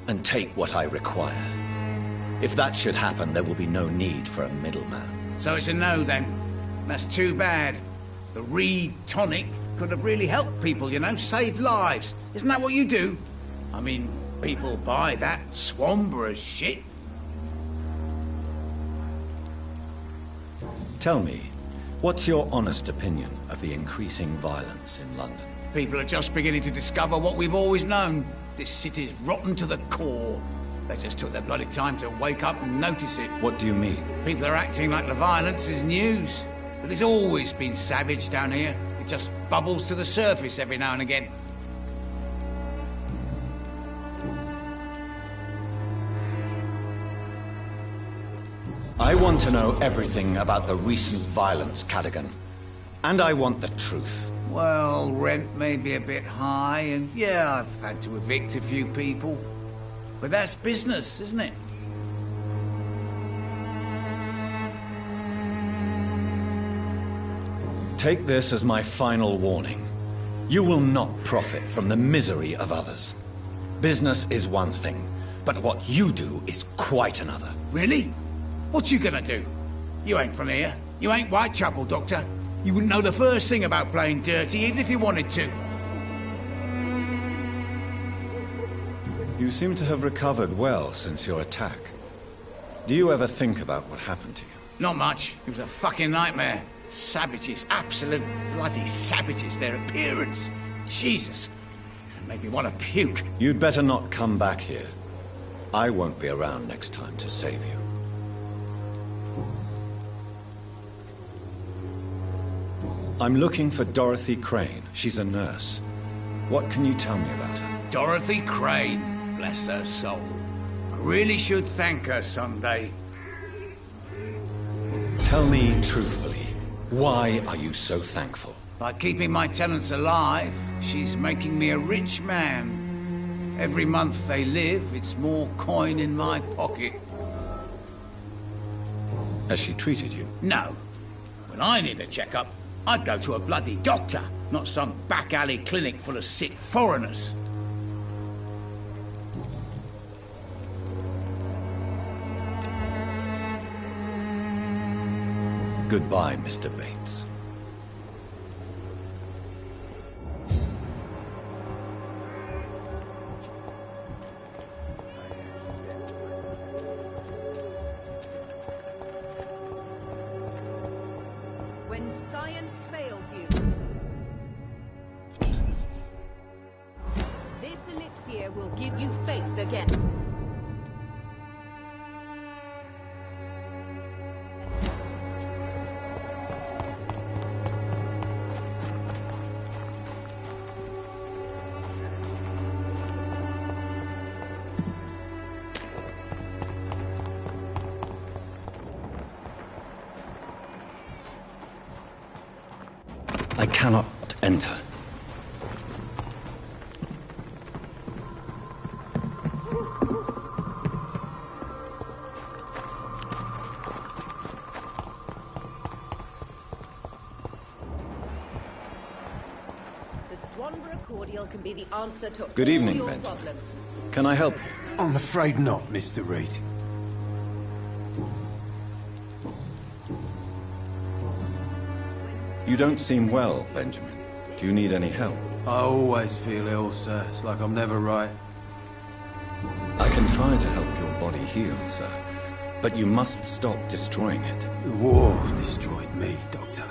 and take what I require. If that should happen, there will be no need for a middleman. So it's a no, then. That's too bad. The Reed tonic could have really helped people, you know, saved lives. Isn't that what you do? I mean, people buy that Swamborous shit. Tell me, what's your honest opinion of the increasing violence in London? People are just beginning to discover what we've always known. This city's rotten to the core. They just took their bloody time to wake up and notice it. What do you mean? People are acting like the violence is news. But it's always been savage down here. It just bubbles to the surface every now and again. I want to know everything about the recent violence, Cadogan. And I want the truth. Well, rent may be a bit high, and yeah, I've had to evict a few people. But that's business, isn't it? Take this as my final warning. You will not profit from the misery of others. Business is one thing, but what you do is quite another. Really? What you gonna do? You ain't from here. You ain't Whitechapel, Doctor. You wouldn't know the first thing about playing dirty, even if you wanted to. You seem to have recovered well since your attack. Do you ever think about what happened to you? Not much. It was a fucking nightmare. Savages, absolute bloody savages, their appearance. Jesus. It made me want to puke. You'd better not come back here. I won't be around next time to save you. I'm looking for Dorothy Crane. She's a nurse. What can you tell me about her? Dorothy Crane, bless her soul. I really should thank her someday. Tell me truthfully, why are you so thankful? By keeping my tenants alive, she's making me a rich man. Every month they live, it's more coin in my pocket. Has she treated you? No. When I need a checkup, I'd go to a bloody doctor, not some back alley clinic full of sick foreigners. Goodbye, Mr. Bates. When science fails you, this elixir will give you faith again. I cannot enter. The Swanborough cordial can be the answer to Good all evening, your Benjamin. problems. Can I help you? I'm afraid not, Mr. Reed. You don't seem well, Benjamin. Do you need any help? I always feel ill, sir. It's like I'm never right. I can try to help your body heal, sir. But you must stop destroying it. The war destroyed me, Doctor.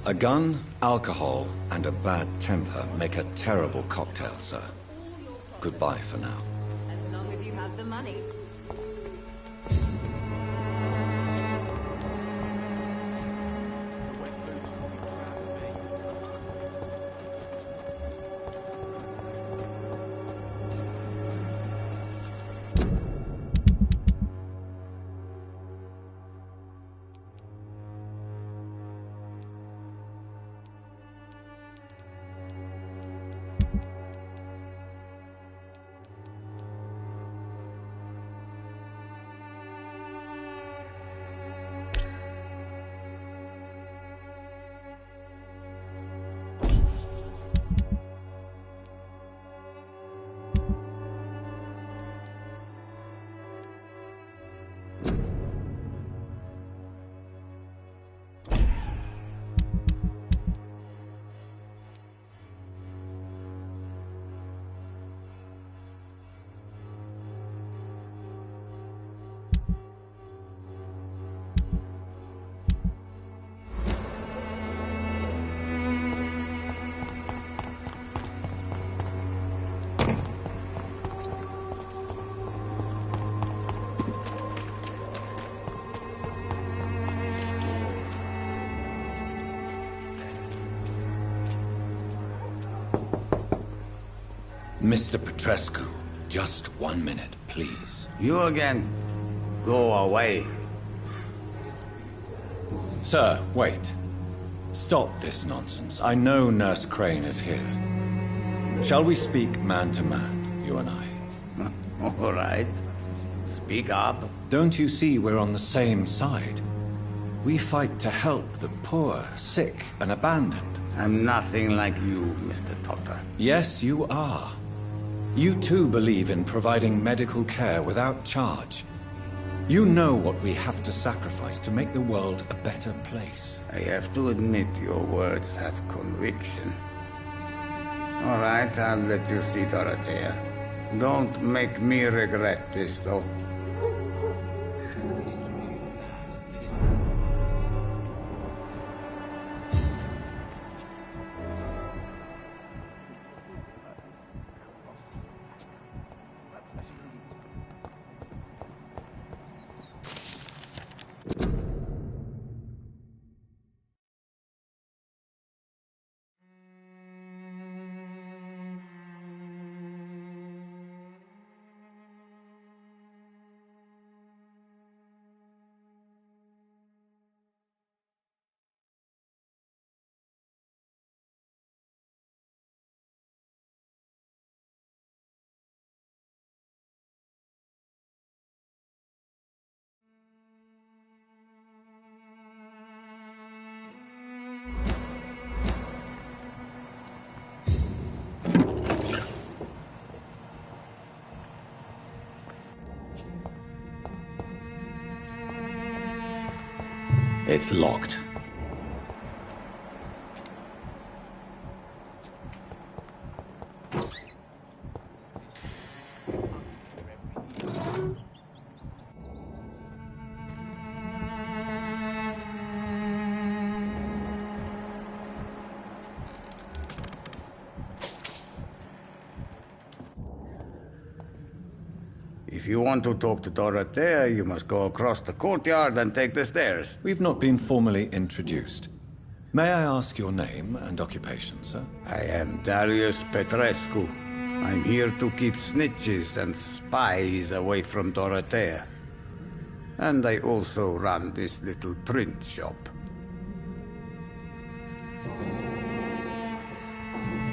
A gun, alcohol, and a bad temper make a terrible cocktail, sir. Goodbye for now. As long as you have the money. Mr. Petrescu, just 1 minute, please. You again. Go away. Sir, wait. Stop this nonsense. I know Nurse Crane is here. Shall we speak man to man, you and I? All right. Speak up. Don't you see we're on the same side? We fight to help the poor, sick, and abandoned. I'm nothing like you, Mr. Doctor. Yes, you are. You too believe in providing medical care without charge. You know what we have to sacrifice to make the world a better place. I have to admit your words have conviction. All right, I'll let you see Dorothea. Don't make me regret this, though. It's locked. If you want to talk to Dorothea, you must go across the courtyard and take the stairs. We've not been formally introduced. May I ask your name and occupation, sir? I am Darius Petrescu. I'm here to keep snitches and spies away from Dorothea. And I also run this little print shop.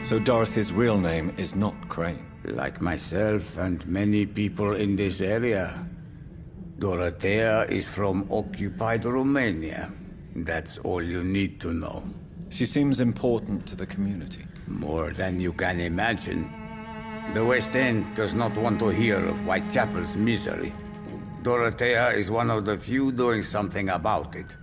So Dorothy's real name is not Crane? Like myself and many people in this area, Dorothea is from occupied Romania. That's all you need to know. She seems important to the community. More than you can imagine. The West End does not want to hear of Whitechapel's misery. Dorothea is one of the few doing something about it.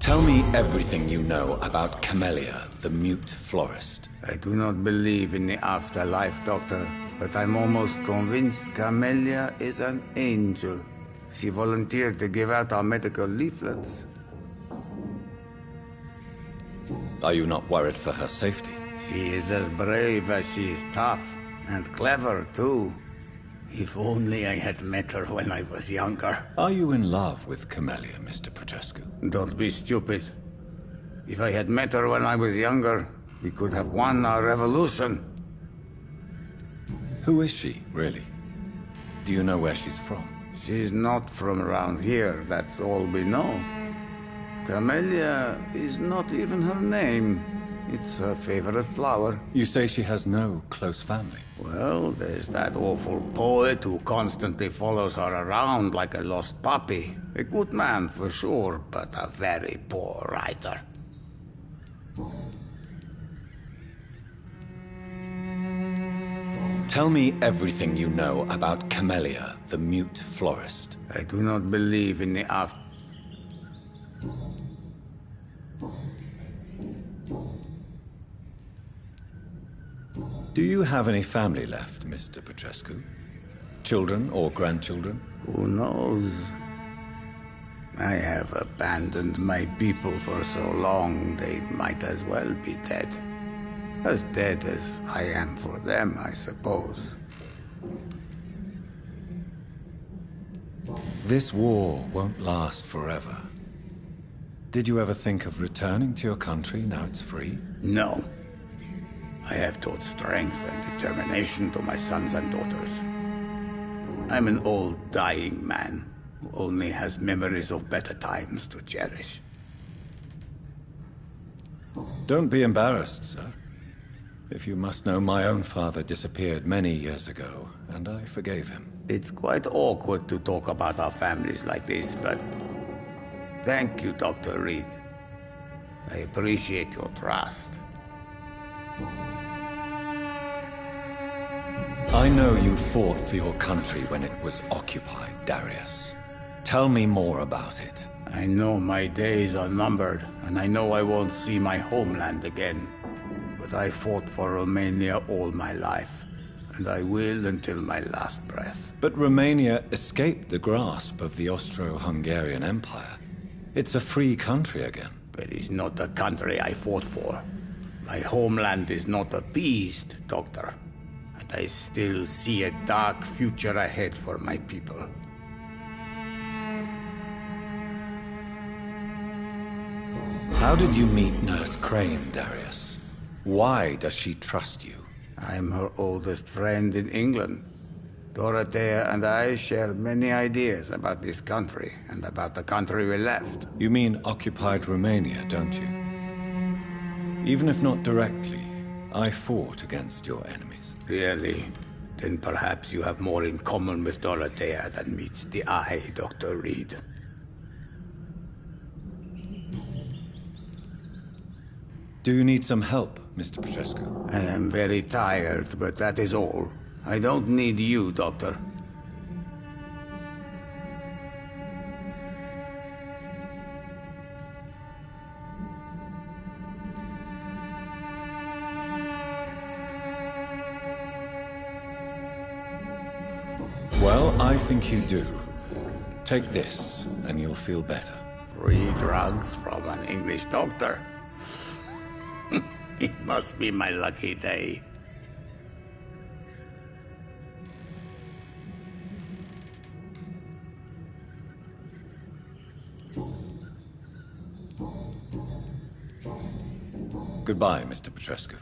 Tell me everything you know about Camellia, the mute florist. I do not believe in the afterlife, Doctor, but I'm almost convinced Camellia is an angel. She volunteered to give out our medical leaflets. Are you not worried for her safety? She is as brave as she is tough, and clever, too. If only I had met her when I was younger. Are you in love with Camellia, Mr. Petrescu? Don't be stupid. If I had met her when I was younger, we could have won our revolution. Who is she, really? Do you know where she's from? She's not from around here, that's all we know. Camellia is not even her name. It's her favorite flower. You say she has no close family? Well, there's that awful poet who constantly follows her around like a lost puppy. A good man for sure, but a very poor writer. Tell me everything you know about Camellia, the mute florist. I do not believe in the after. Do you have any family left, Mr. Petrescu? Children or grandchildren? Who knows? I have abandoned my people for so long, they might as well be dead. As dead as I am for them, I suppose. This war won't last forever. Did you ever think of returning to your country now it's free? No. I have taught strength and determination to my sons and daughters. I'm an old, dying man who only has memories of better times to cherish. Don't be embarrassed, sir. If you must know, my own father disappeared many years ago, and I forgave him. It's quite awkward to talk about our families like this, but thank you, Dr. Reed. I appreciate your trust. I know you fought for your country when it was occupied, Darius. Tell me more about it. I know my days are numbered, and I know I won't see my homeland again. But I fought for Romania all my life, and I will until my last breath. But Romania escaped the grasp of the Austro-Hungarian Empire. It's a free country again. But it's not the country I fought for. My homeland is not appeased, Doctor. And I still see a dark future ahead for my people. How did you meet Nurse Crane, Darius? Why does she trust you? I'm her oldest friend in England. Dorothea and I share many ideas about this country and about the country we left. You mean occupied Romania, don't you? Even if not directly, I fought against your enemies. Really? Then perhaps you have more in common with Dorothea than meets the eye, Dr. Reed. Do you need some help, Mr. Petrescu? I am very tired, but that is all. I don't need you, Doctor. Well, I think you do. Take this, and you'll feel better. Free drugs from an English doctor. It must be my lucky day. Goodbye, Mr. Petrescu.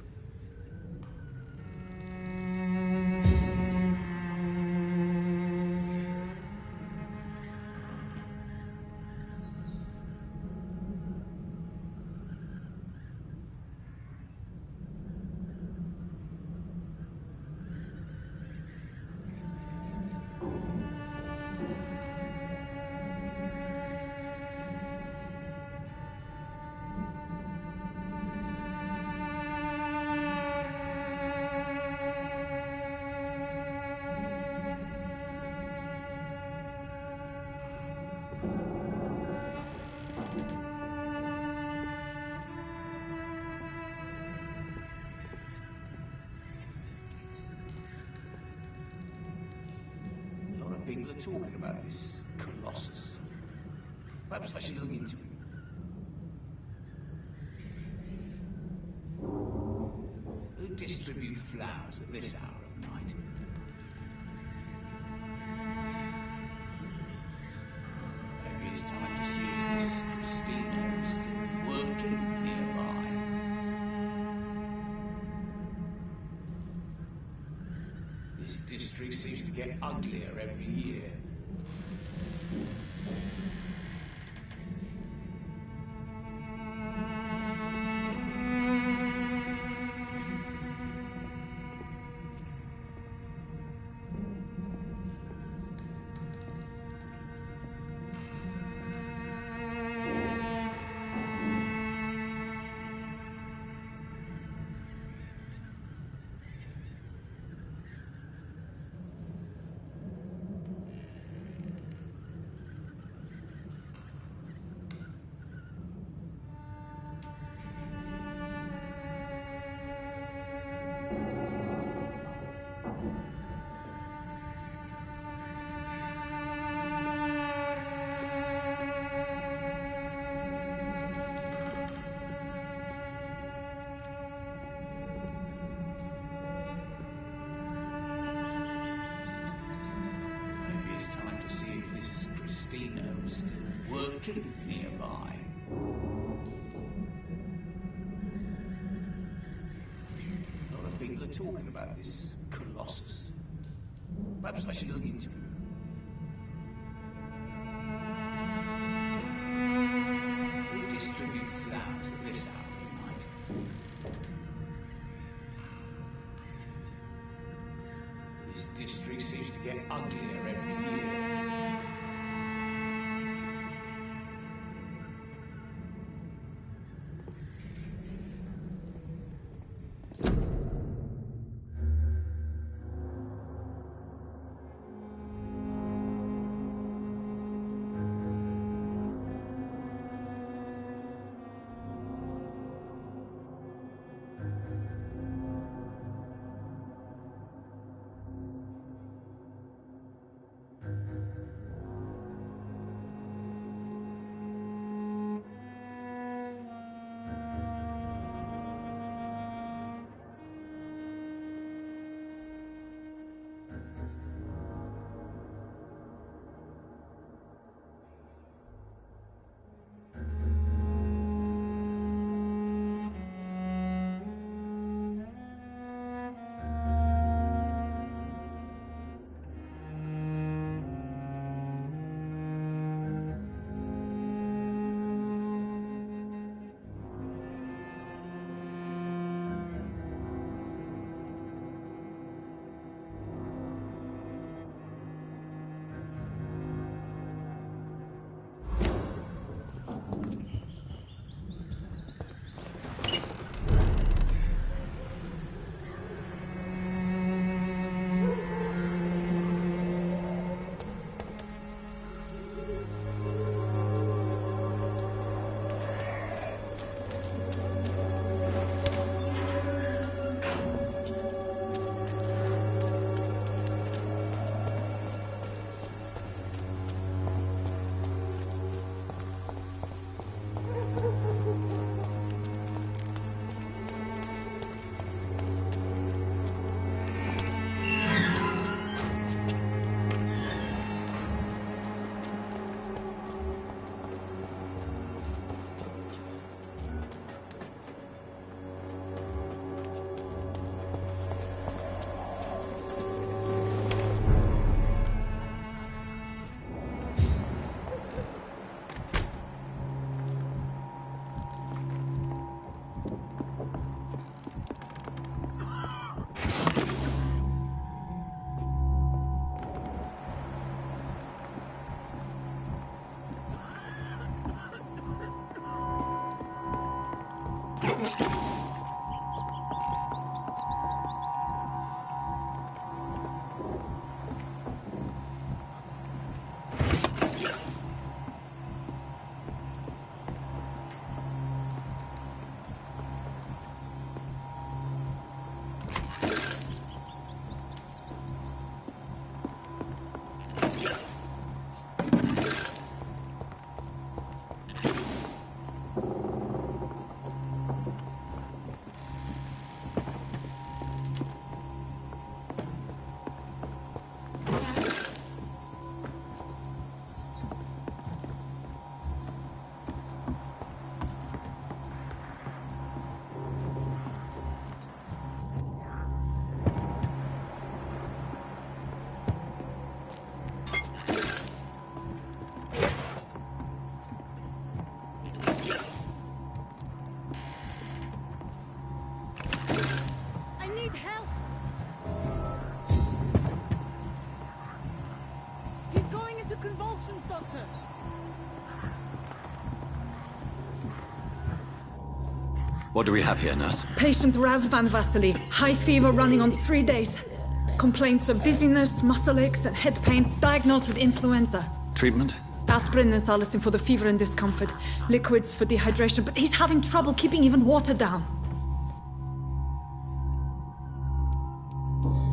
People are talking about this Colossus. Perhaps I should look into it. Who distribute flowers at this hour of night? Maybe it's time to see if this Christina is still working nearby. This district seems to get uglier every year. It's time to see if this Christina is still working nearby. A lot of people are talking about this Colossus. Perhaps I should look into it. Who distribute flowers at this hour of night? This district seems to get uglier every year. What do we have here, nurse? Patient Razvan Vasily. High fever running on 3 days. Complaints of dizziness, muscle aches, and head pain. Diagnosed with influenza. Treatment? Aspirin and salicin for the fever and discomfort. Liquids for dehydration, but he's having trouble keeping even water down.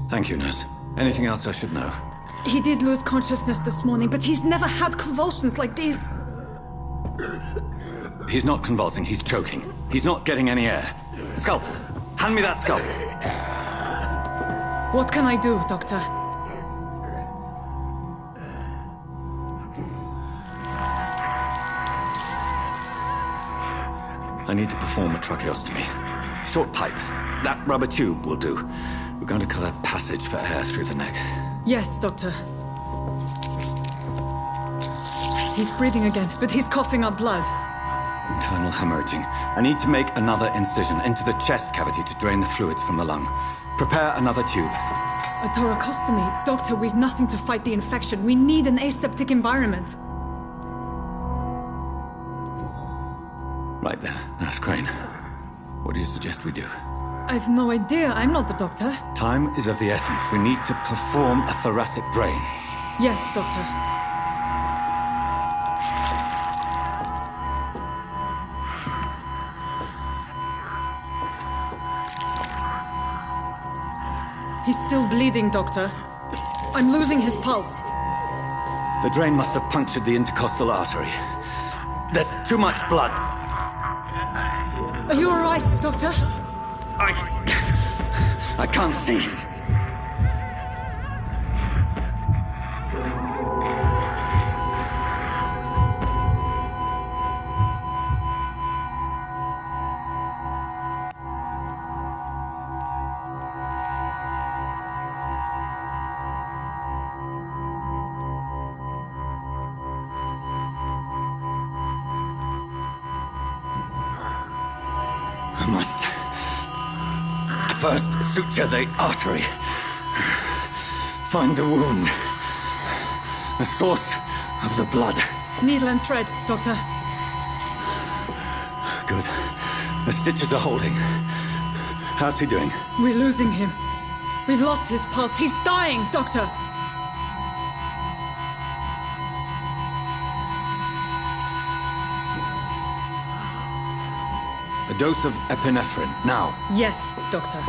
Thank you, nurse. Anything else I should know? He did lose consciousness this morning, but he's never had convulsions like these. He's not convulsing, he's choking. He's not getting any air. Scalpel! Hand me that scalpel! What can I do, Doctor? I need to perform a tracheostomy. Short pipe. That rubber tube will do. We're going to cut a passage for air through the neck. Yes, Doctor. He's breathing again, but he's coughing up blood. Internal hemorrhaging. I need to make another incision into the chest cavity to drain the fluids from the lung. Prepare another tube. A thoracostomy? Doctor, we've nothing to fight the infection. We need an aseptic environment. Right then, Nurse Crane. What do you suggest we do? I've no idea. I'm not the doctor. Time is of the essence. We need to perform a thoracic drain. Yes, Doctor. He's still bleeding, Doctor. I'm losing his pulse. The drain must have punctured the intercostal artery. There's too much blood. Are you all right, Doctor? I can't see. I must first suture the artery. Find the wound. The source of the blood. Needle and thread, Doctor. Good. The stitches are holding. How's he doing? We're losing him. We've lost his pulse. He's dying, Doctor. A dose of epinephrine, now. Yes, Doctor.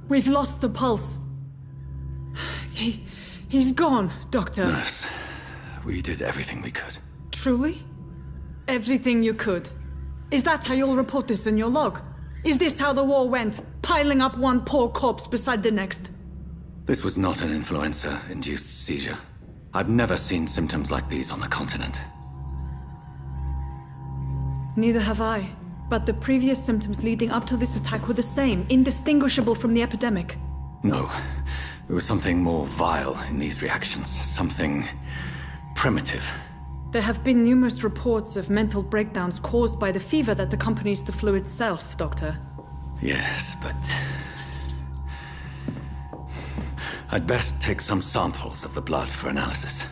We've lost the pulse. He's gone, Doctor. Nurse, we did everything we could. Truly? Everything you could? Is that how you'll report this in your log? Is this how the war went? Piling up one poor corpse beside the next? This was not an influenza-induced seizure. I've never seen symptoms like these on the continent. Neither have I. But the previous symptoms leading up to this attack were the same, indistinguishable from the epidemic. No. There was something more vile in these reactions. Something primitive. There have been numerous reports of mental breakdowns caused by the fever that accompanies the flu itself, Doctor. Yes, but... I'd best take some samples of the blood for analysis.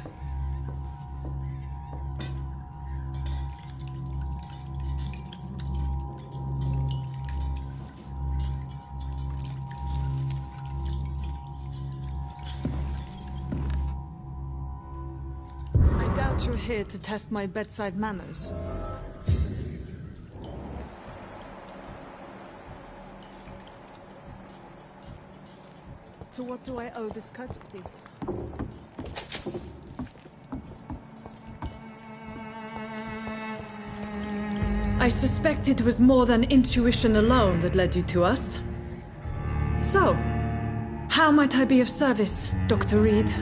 You're here to test my bedside manners. To what do I owe this courtesy? I suspect it was more than intuition alone that led you to us. So, how might I be of service, Dr. Reed?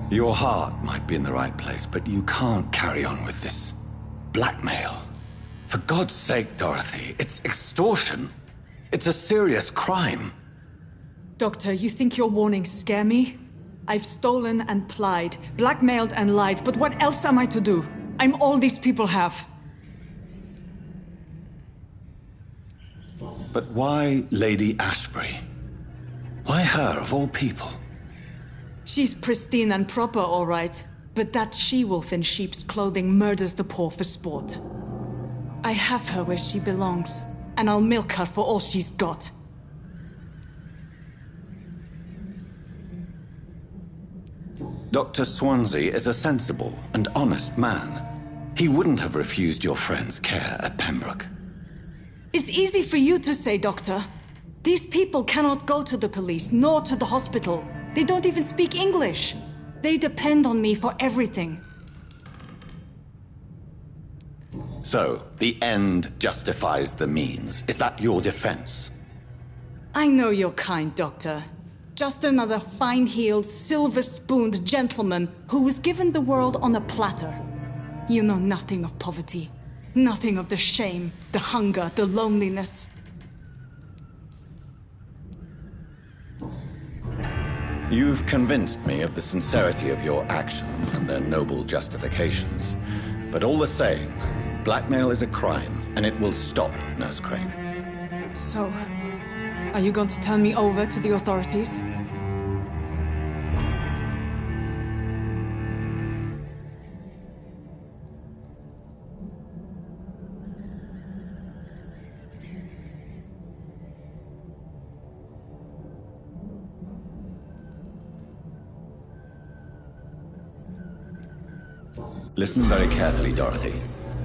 Your heart might be in the right place, but you can't carry on with this. Blackmail. For God's sake, Dorothy, it's extortion. It's a serious crime. Doctor, you think your warnings scare me? I've stolen and plied, blackmailed and lied, but what else am I to do? I'm all these people have. But why Lady Ashbury? Why her, of all people? She's pristine and proper, all right. But that she-wolf in sheep's clothing murders the poor for sport. I have her where she belongs, and I'll milk her for all she's got. Dr. Swansea is a sensible and honest man. He wouldn't have refused your friend's care at Pembroke. It's easy for you to say, Doctor. These people cannot go to the police, nor to the hospital. They don't even speak English. They depend on me for everything. So, the end justifies the means. Is that your defense? I know you're kind, Doctor. Just another fine-heeled, silver-spooned gentleman who was given the world on a platter. You know nothing of poverty. Nothing of the shame, the hunger, the loneliness. You've convinced me of the sincerity of your actions and their noble justifications. But all the same, blackmail is a crime, and it will stop, Nurse Crane. So, are you going to turn me over to the authorities? Listen very carefully, Dorothy.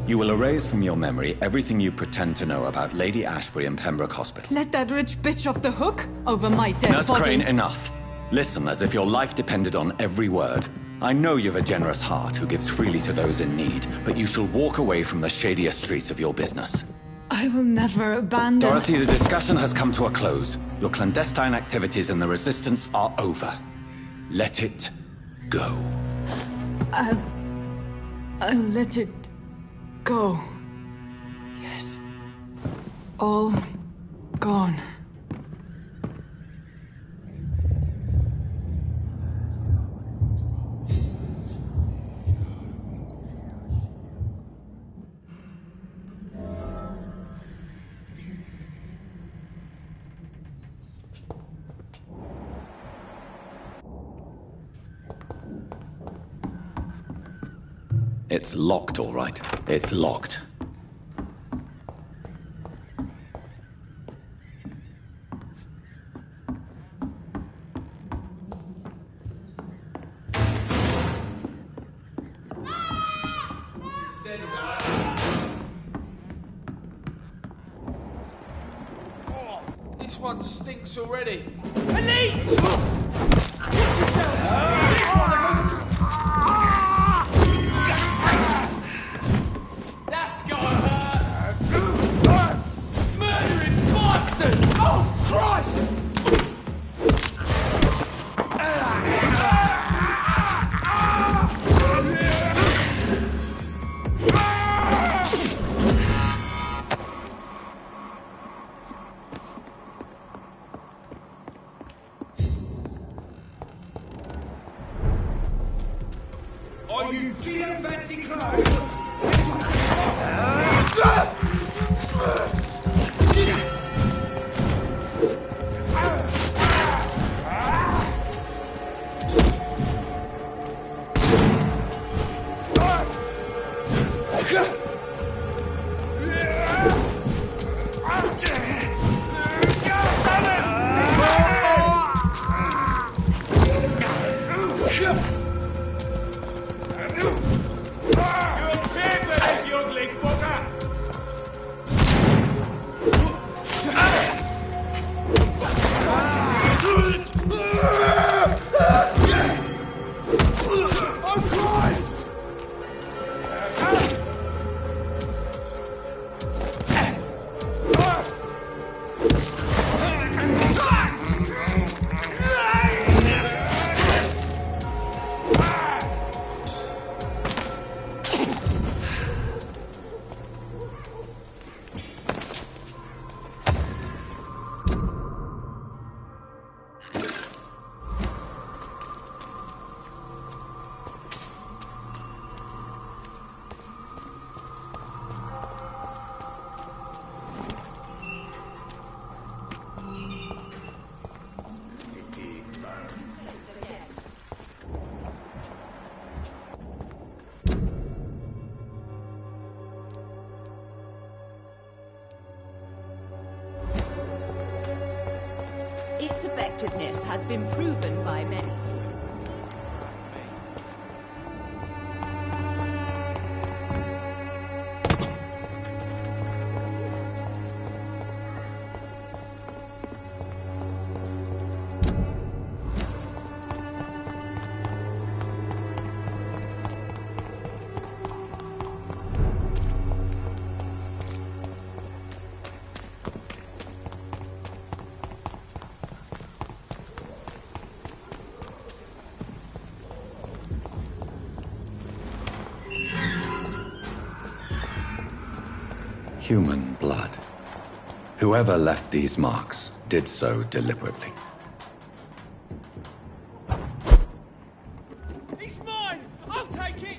You will erase from your memory everything you pretend to know about Lady Ashbury and Pembroke Hospital. Let that rich bitch off the hook over my dead Nurse body. Crane, enough. Listen as if your life depended on every word. I know you've a generous heart who gives freely to those in need, but you shall walk away from the shadier streets of your business. I will never abandon... Dorothy, the discussion has come to a close. Your clandestine activities in the Resistance are over. Let it go. I'll let it go. Yes. All gone. It's locked, all right. It's locked. Oh, this one stinks already. Elite! Watch yourselves! This one of them! That's gotta hurt! Murdering bastard! Oh, Christ! Are you feeling fancy clothes? Its effectiveness has been proven by many. Human blood. Whoever left these marks did so deliberately. He's mine! I'll take it!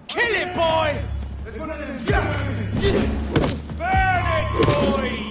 Kill it, boy! There's one of them. Burn it, boy!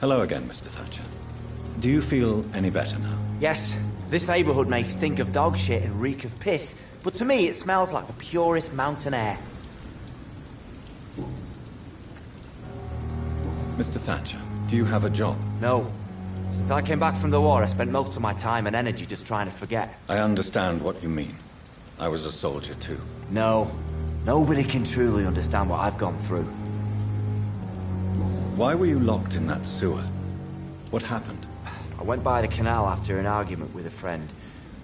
Hello again, Mr. Thatcher. Do you feel any better now? Yes. This neighborhood may stink of dog shit and reek of piss, but to me it smells like the purest mountain air. Mr. Thatcher, do you have a job? No. Since I came back from the war, I spent most of my time and energy just trying to forget. I understand what you mean. I was a soldier too. No. Nobody can truly understand what I've gone through. Why were you locked in that sewer? What happened? I went by the canal after an argument with a friend.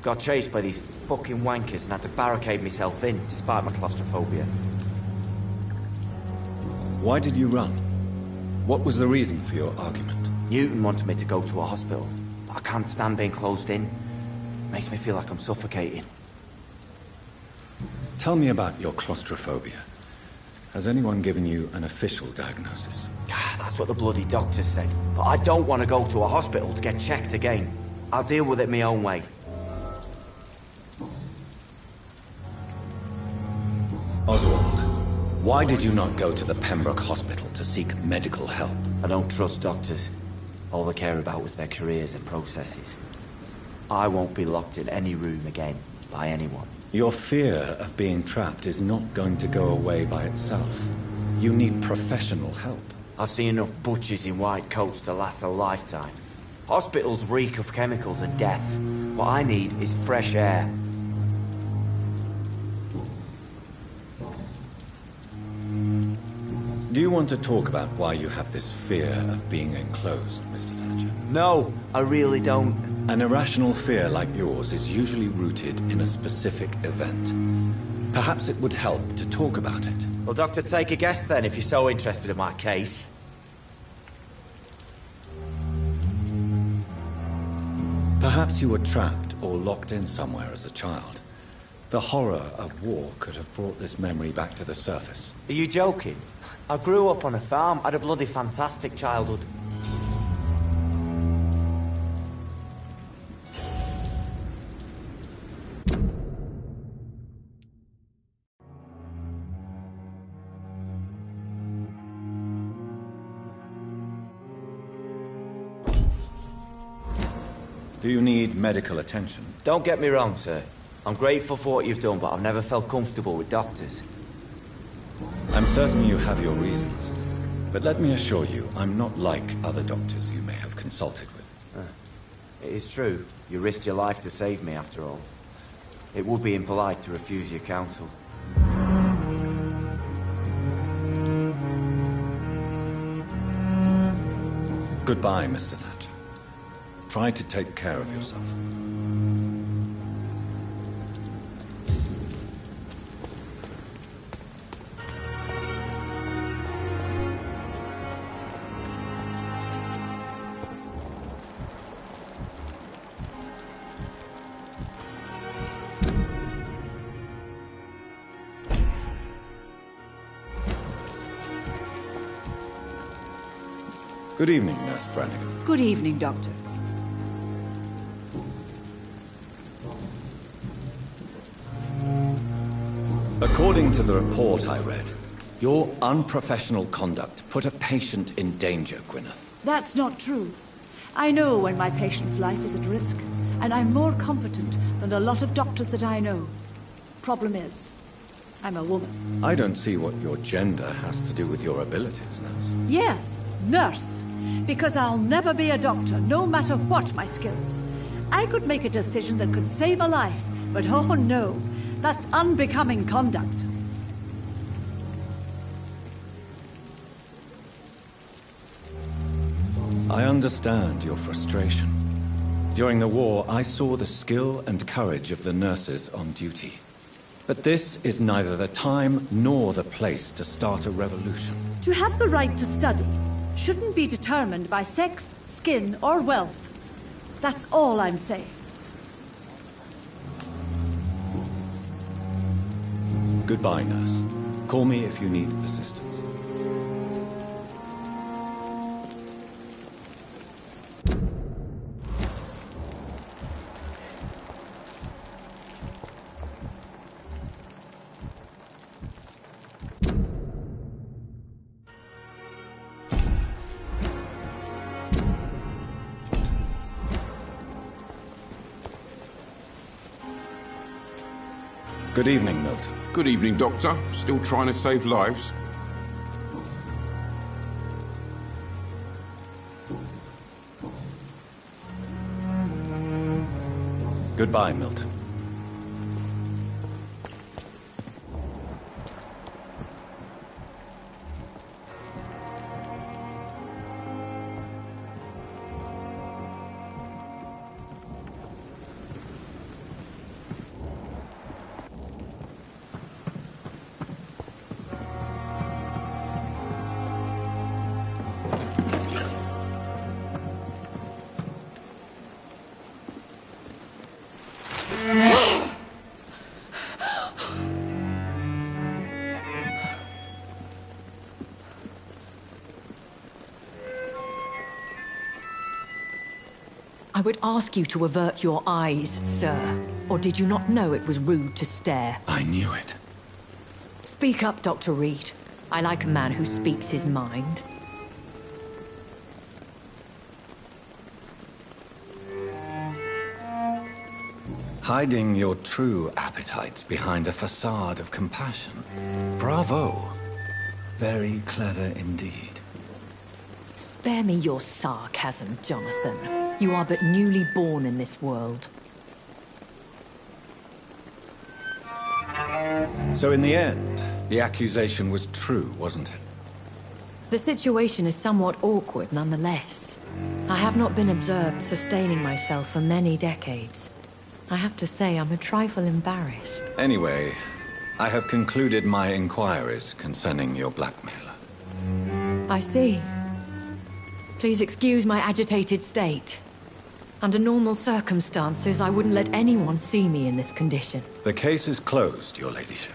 Got chased by these fucking wankers and had to barricade myself in, despite my claustrophobia. Why did you run? What was the reason for your argument? Newton wanted me to go to a hospital, but I can't stand being closed in. Makes me feel like I'm suffocating. Tell me about your claustrophobia. Has anyone given you an official diagnosis? That's what the bloody doctor said. But I don't want to go to a hospital to get checked again. I'll deal with it my own way. Oswald, why did you not go to the Pembroke Hospital to seek medical help? I don't trust doctors. All they care about was their careers and processes. I won't be locked in any room again by anyone. Your fear of being trapped is not going to go away by itself. You need professional help. I've seen enough butchers in white coats to last a lifetime. Hospitals reek of chemicals and death. What I need is fresh air. Do you want to talk about why you have this fear of being enclosed, Mr. Thatcher? No, I really don't. An irrational fear like yours is usually rooted in a specific event. Perhaps it would help to talk about it. Well, Doctor, take a guess then, if you're so interested in my case. Perhaps you were trapped or locked in somewhere as a child. The horror of war could have brought this memory back to the surface. Are you joking? I grew up on a farm, had a bloody fantastic childhood. Do you need medical attention? Don't get me wrong, sir. I'm grateful for what you've done, but I've never felt comfortable with doctors. I'm certain you have your reasons. But let me assure you, I'm not like other doctors you may have consulted with. It is true. You risked your life to save me, after all. It would be impolite to refuse your counsel. Goodbye, Mr. Thatcher. Try to take care of yourself. Good evening, Nurse Brannigan. Good evening, Doctor. According to the report I read, your unprofessional conduct put a patient in danger, Gwyneth. That's not true. I know when my patient's life is at risk, and I'm more competent than a lot of doctors that I know. Problem is, I'm a woman. I don't see what your gender has to do with your abilities, Nurse. Yes, nurse. Because I'll never be a doctor, no matter what my skills. I could make a decision that could save a life, but oh no, that's unbecoming conduct. I understand your frustration. During the war, I saw the skill and courage of the nurses on duty. But this is neither the time nor the place to start a revolution. To have the right to study shouldn't be determined by sex, skin, or wealth. That's all I'm saying. Goodbye, nurse. Call me if you need assistance. Good evening, Milton. Good evening, Doctor. Still trying to save lives? Goodbye, Milton. I would ask you to avert your eyes, sir. Or did you not know it was rude to stare? I knew it. Speak up, Dr. Reed. I like a man who speaks his mind. Hiding your true appetites behind a facade of compassion. Bravo. Very clever indeed. Spare me your sarcasm, Jonathan. You are but newly born in this world. So in the end, the accusation was true, wasn't it? The situation is somewhat awkward nonetheless. I have not been observed sustaining myself for many decades. I have to say I'm a trifle embarrassed. Anyway, I have concluded my inquiries concerning your blackmailer. I see. Please excuse my agitated state. Under normal circumstances, I wouldn't let anyone see me in this condition. The case is closed, your ladyship.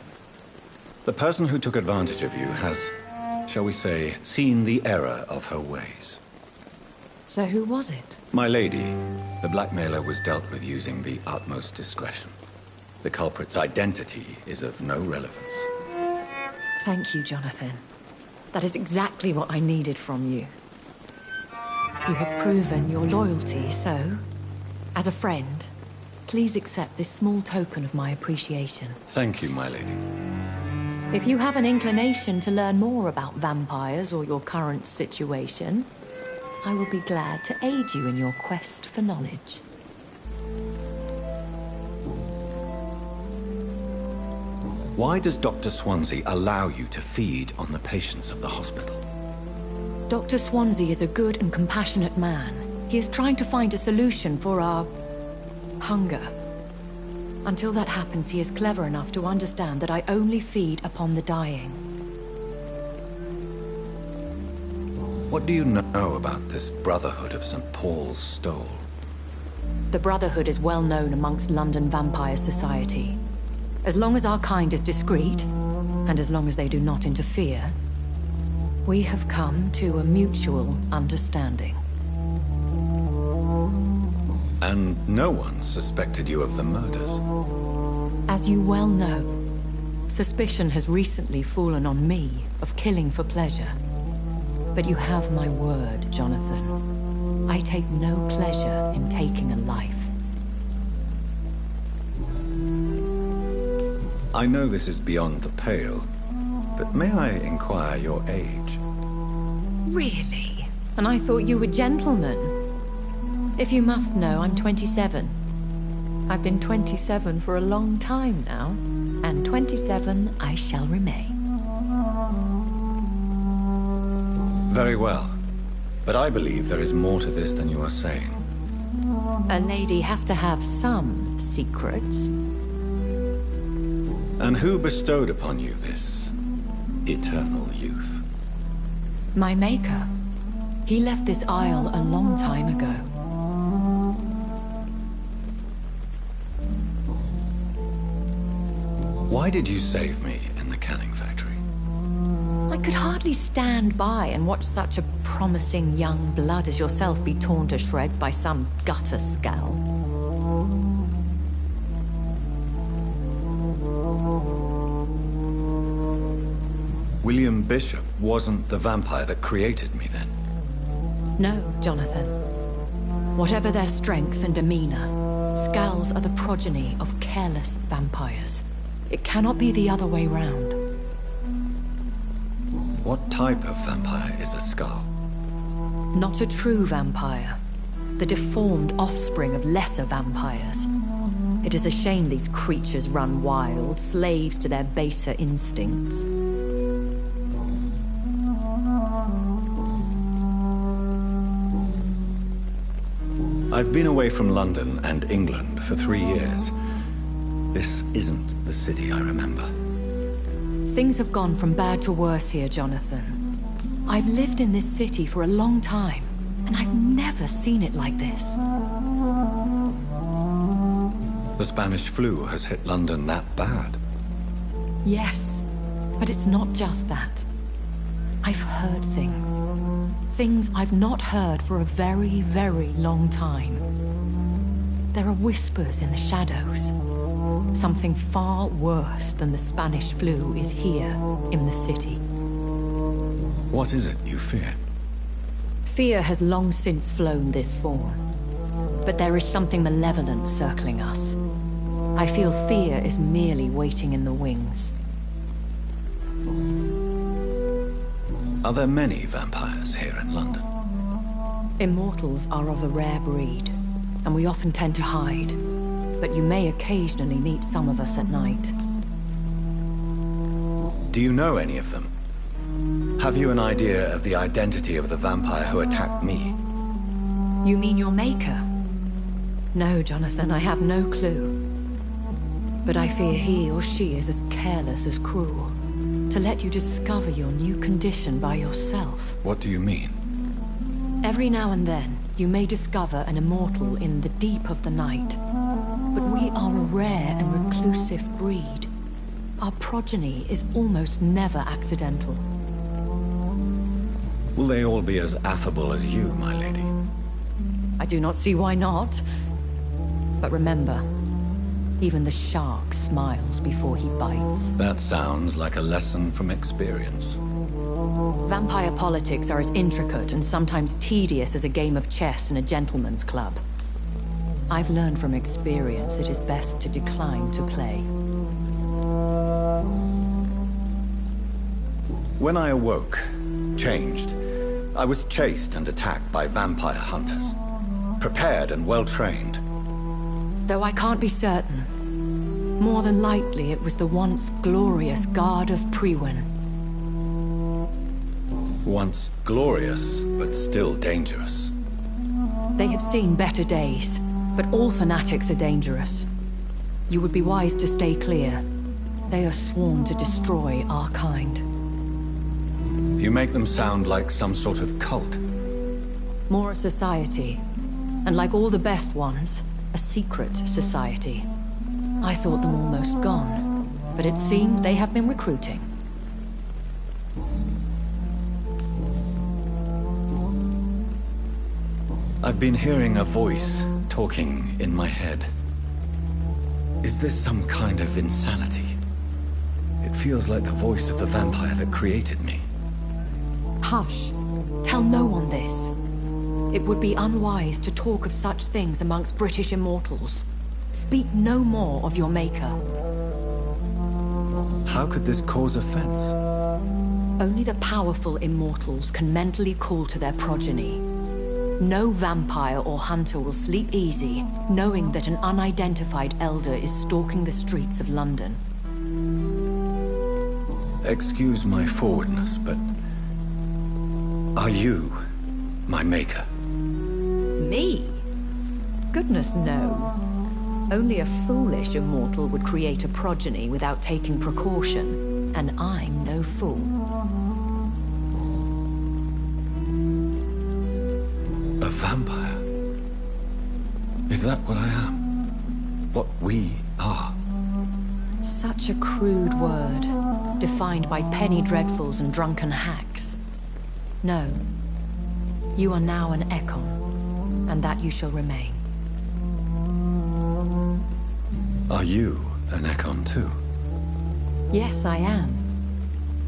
The person who took advantage of you has, shall we say, seen the error of her ways. So who was it? My lady, the blackmailer was dealt with using the utmost discretion. The culprit's identity is of no relevance. Thank you, Jonathan. That is exactly what I needed from you. You have proven your loyalty, so, as a friend, please accept this small token of my appreciation. Thank you, my lady. If you have an inclination to learn more about vampires or your current situation, I will be glad to aid you in your quest for knowledge. Why does Dr. Swansea allow you to feed on the patients of the hospital? Dr. Swansea is a good and compassionate man. He is trying to find a solution for our hunger. Until that happens, he is clever enough to understand that I only feed upon the dying. What do you know about this Brotherhood of St. Paul's Stole? The Brotherhood is well known amongst London vampire society. As long as our kind is discreet, and as long as they do not interfere, we have come to a mutual understanding. And no one suspected you of the murders? As you well know, suspicion has recently fallen on me of killing for pleasure. But you have my word, Jonathan. I take no pleasure in taking a life. I know this is beyond the pale, but may I inquire your age? Really? And I thought you were gentlemen. If you must know, I'm 27. I've been 27 for a long time now, and 27 I shall remain. Very well. But I believe there is more to this than you are saying. A lady has to have some secrets. And who bestowed upon you this eternal youth? My maker. He left this isle a long time ago. Why did you save me in the canning factory? I could hardly stand by and watch such a promising young blood as yourself be torn to shreds by some gutter scowl. William Bishop wasn't the vampire that created me then? No, Jonathan. Whatever their strength and demeanor, scowls are the progeny of careless vampires. It cannot be the other way round. What type of vampire is a Scar? Not a true vampire. The deformed offspring of lesser vampires. It is a shame these creatures run wild, slaves to their baser instincts. I've been away from London and England for 3 years. This isn't the city I remember. Things have gone from bad to worse here, Jonathan. I've lived in this city for a long time, and I've never seen it like this. The Spanish flu has hit London that bad. Yes, but it's not just that. I've heard things. Things I've not heard for a very, very long time. There are whispers in the shadows. Something far worse than the Spanish flu is here in the city. What is it you fear? Fear has long since flown this form. But there is something malevolent circling us. I feel fear is merely waiting in the wings. Are there many vampires here in London? Immortals are of a rare breed, and we often tend to hide. But you may occasionally meet some of us at night. Do you know any of them? Have you an idea of the identity of the vampire who attacked me? You mean your maker? No, Jonathan, I have no clue. But I fear he or she is as careless as cruel. To let you discover your new condition by yourself. What do you mean? Every now and then, you may discover an immortal in the deep of the night. But we are a rare and reclusive breed. Our progeny is almost never accidental. Will they all be as affable as you, my lady? I do not see why not. But remember, even the shark smiles before he bites. That sounds like a lesson from experience. Vampire politics are as intricate and sometimes tedious as a game of chess in a gentleman's club. I've learned from experience it is best to decline to play. When I awoke, changed, I was chased and attacked by vampire hunters. Prepared and well-trained. Though I can't be certain, more than likely it was the once glorious Guard of Priwen. Once glorious, but still dangerous. They have seen better days. But all fanatics are dangerous. You would be wise to stay clear. They are sworn to destroy our kind. You make them sound like some sort of cult. More a society. And like all the best ones, a secret society. I thought them almost gone. But it seemed they have been recruiting. I've been hearing a voice talking in my head. Is this some kind of insanity? It feels like the voice of the vampire that created me. Hush. Tell no one this. It would be unwise to talk of such things amongst British immortals. Speak no more of your maker. How could this cause offense? Only the powerful immortals can mentally call to their progeny. No vampire or hunter will sleep easy, knowing that an unidentified elder is stalking the streets of London. Excuse my forwardness, but... are you my maker? Me? Goodness, no. Only a foolish immortal would create a progeny without taking precaution, and I'm no fool. A vampire? Is that what I am? What we are? Such a crude word, defined by penny dreadfuls and drunken hacks. No. You are now an Ekon, and that you shall remain. Are you an Ekon too? Yes, I am.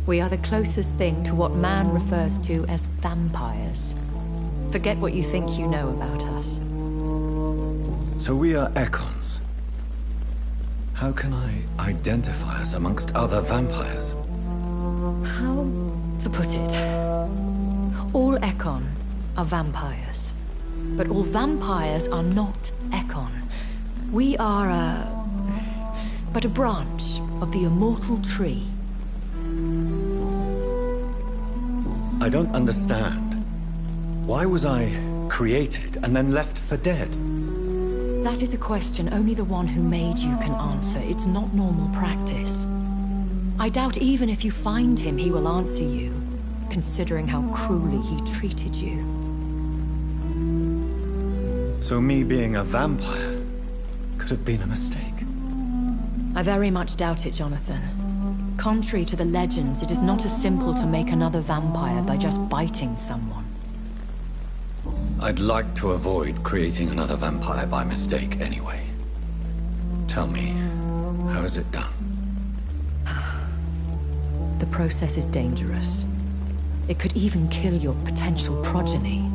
We are the closest thing to what man refers to as vampires. Forget what you think you know about us. So we are Ekons. How can I identify us amongst other vampires? How to put it? All Ekon are vampires. But all vampires are not Ekon. We are but a branch of the immortal tree. I don't understand. Why was I created and then left for dead? That is a question only the one who made you can answer. It's not normal practice. I doubt even if you find him, he will answer you, considering how cruelly he treated you. So me being a vampire could have been a mistake. I very much doubt it, Jonathan. Contrary to the legends, it is not as simple to make another vampire by just biting someone. I'd like to avoid creating another vampire by mistake anyway. Tell me, how is it done? The process is dangerous. It could even kill your potential progeny.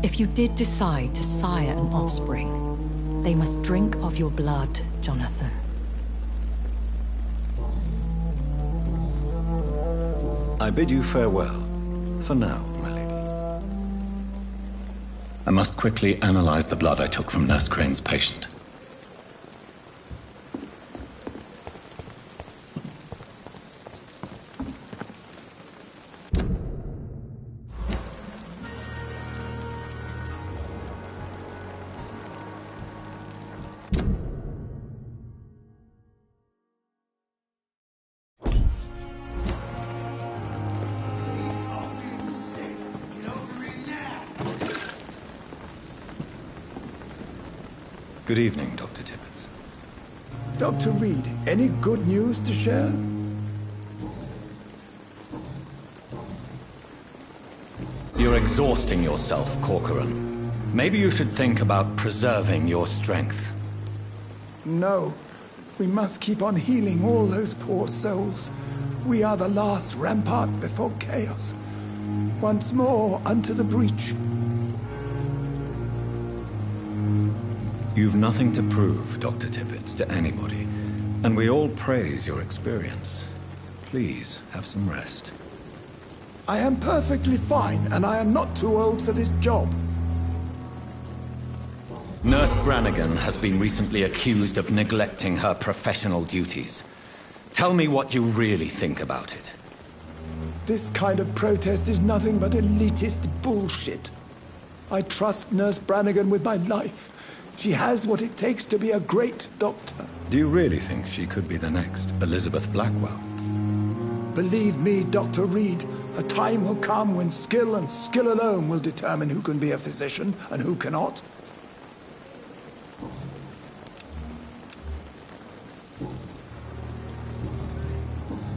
If you did decide to sire an offspring, they must drink of your blood, Jonathan. I bid you farewell, for now, my lady. I must quickly analyze the blood I took from Nurse Crane's patient. Good evening, Dr. Tibbets. Dr. Reed, any good news to share? You're exhausting yourself, Corcoran. Maybe you should think about preserving your strength. No. We must keep on healing all those poor souls. We are the last rampart before chaos. Once more, unto the breach. You've nothing to prove, Dr. Tibbets, to anybody, and we all praise your experience. Please, have some rest. I am perfectly fine, and I am not too old for this job. Nurse Brannigan has been recently accused of neglecting her professional duties. Tell me what you really think about it. This kind of protest is nothing but elitist bullshit. I trust Nurse Brannigan with my life. She has what it takes to be a great doctor. Do you really think she could be the next Elizabeth Blackwell? Believe me, Dr. Reed, a time will come when skill and skill alone will determine who can be a physician and who cannot.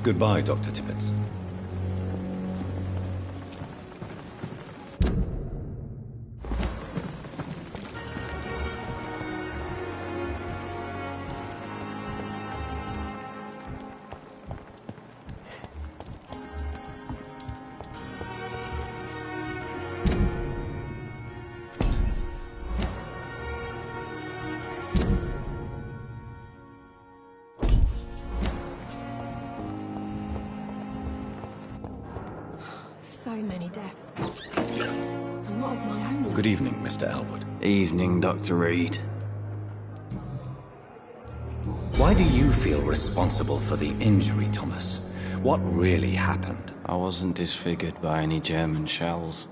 Goodbye, Dr. Tibbets. So many deaths. And not of my own. Good evening, Mr. Elwood. Evening, Dr. Reed. Why do you feel responsible for the injury, Thomas? What really happened? I wasn't disfigured by any German shells.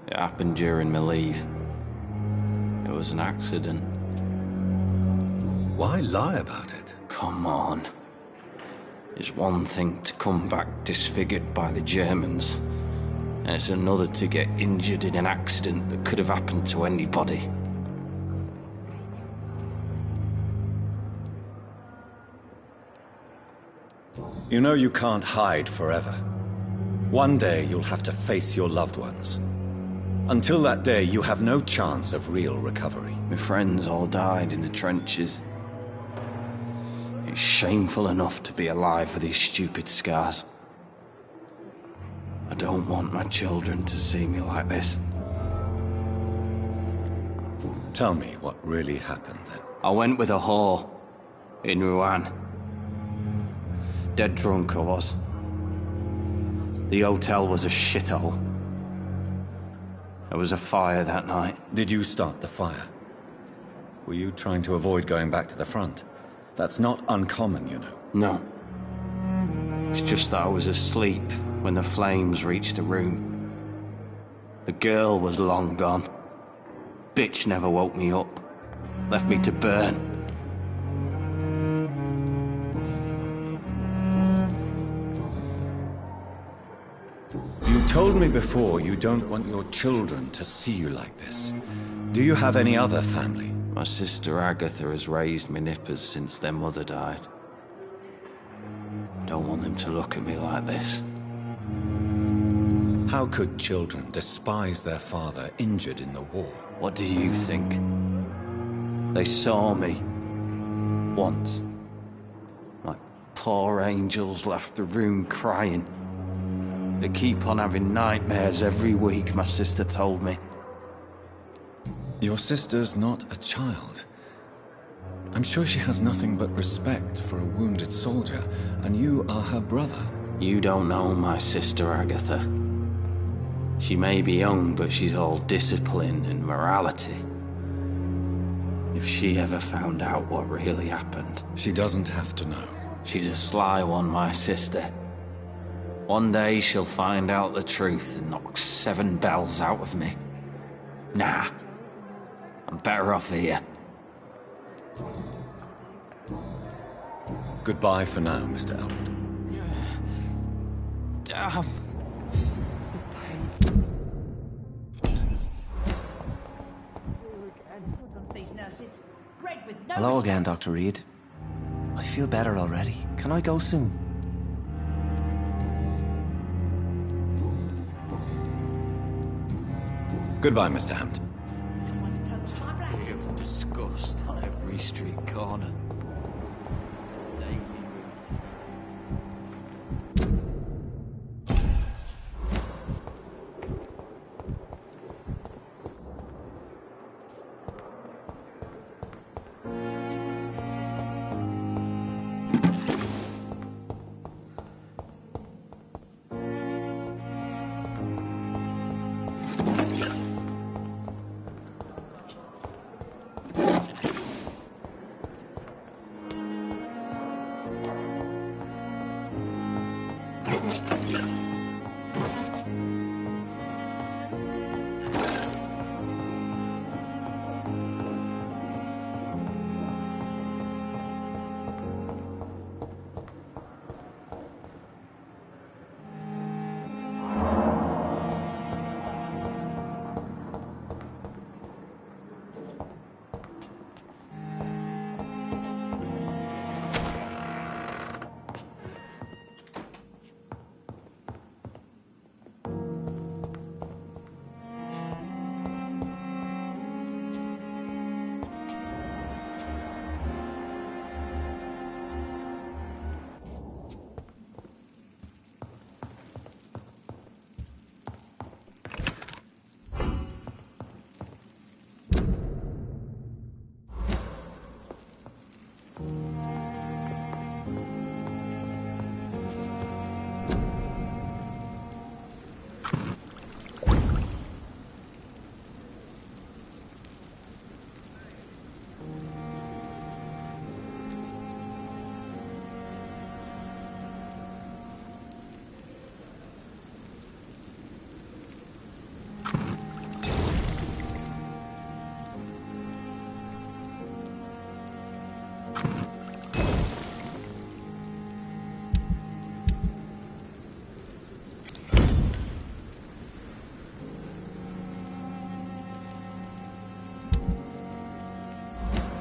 It happened during my leave. It was an accident. Why lie about it? Come on. It's one thing to come back disfigured by the Germans, and it's another to get injured in an accident that could have happened to anybody. You know you can't hide forever. One day you'll have to face your loved ones. Until that day, you have no chance of real recovery. My friends all died in the trenches. It's shameful enough to be alive with these stupid scars. I don't want my children to see me like this. Tell me what really happened then. I went with a whore in Rouen. Dead drunk I was. The hotel was a shithole. There was a fire that night. Did you start the fire? Were you trying to avoid going back to the front? That's not uncommon, you know. No. It's just that I was asleep when the flames reached the room. The girl was long gone. Bitch never woke me up. Left me to burn. You told me before you don't want your children to see you like this. Do you have any other family? My sister Agatha has raised me nippers since their mother died. Don't want them to look at me like this. How could children despise their father injured in the war? What do you think? They saw me once. My poor angels left the room crying. They keep on having nightmares every week, my sister told me. Your sister's not a child. I'm sure she has nothing but respect for a wounded soldier, and you are her brother. You don't know my sister Agatha. She may be young, but she's all discipline and morality. If she ever found out what really happened... She doesn't have to know. She's a sly one, my sister. One day she'll find out the truth and knock 7 bells out of me. Nah. I'm better off here. Goodbye for now, Mr. Elwood. Damn. Hello again, Dr. Reed. I feel better already. Can I go soon? Goodbye, Mr. Hampton. Real disgust on every street corner.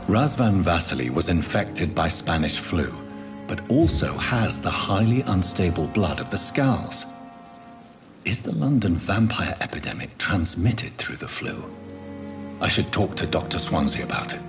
Razvan Vasily was infected by Spanish flu, but also has the highly unstable blood of the Scowls. Is the London vampire epidemic transmitted through the flu? I should talk to Dr. Swansea about it.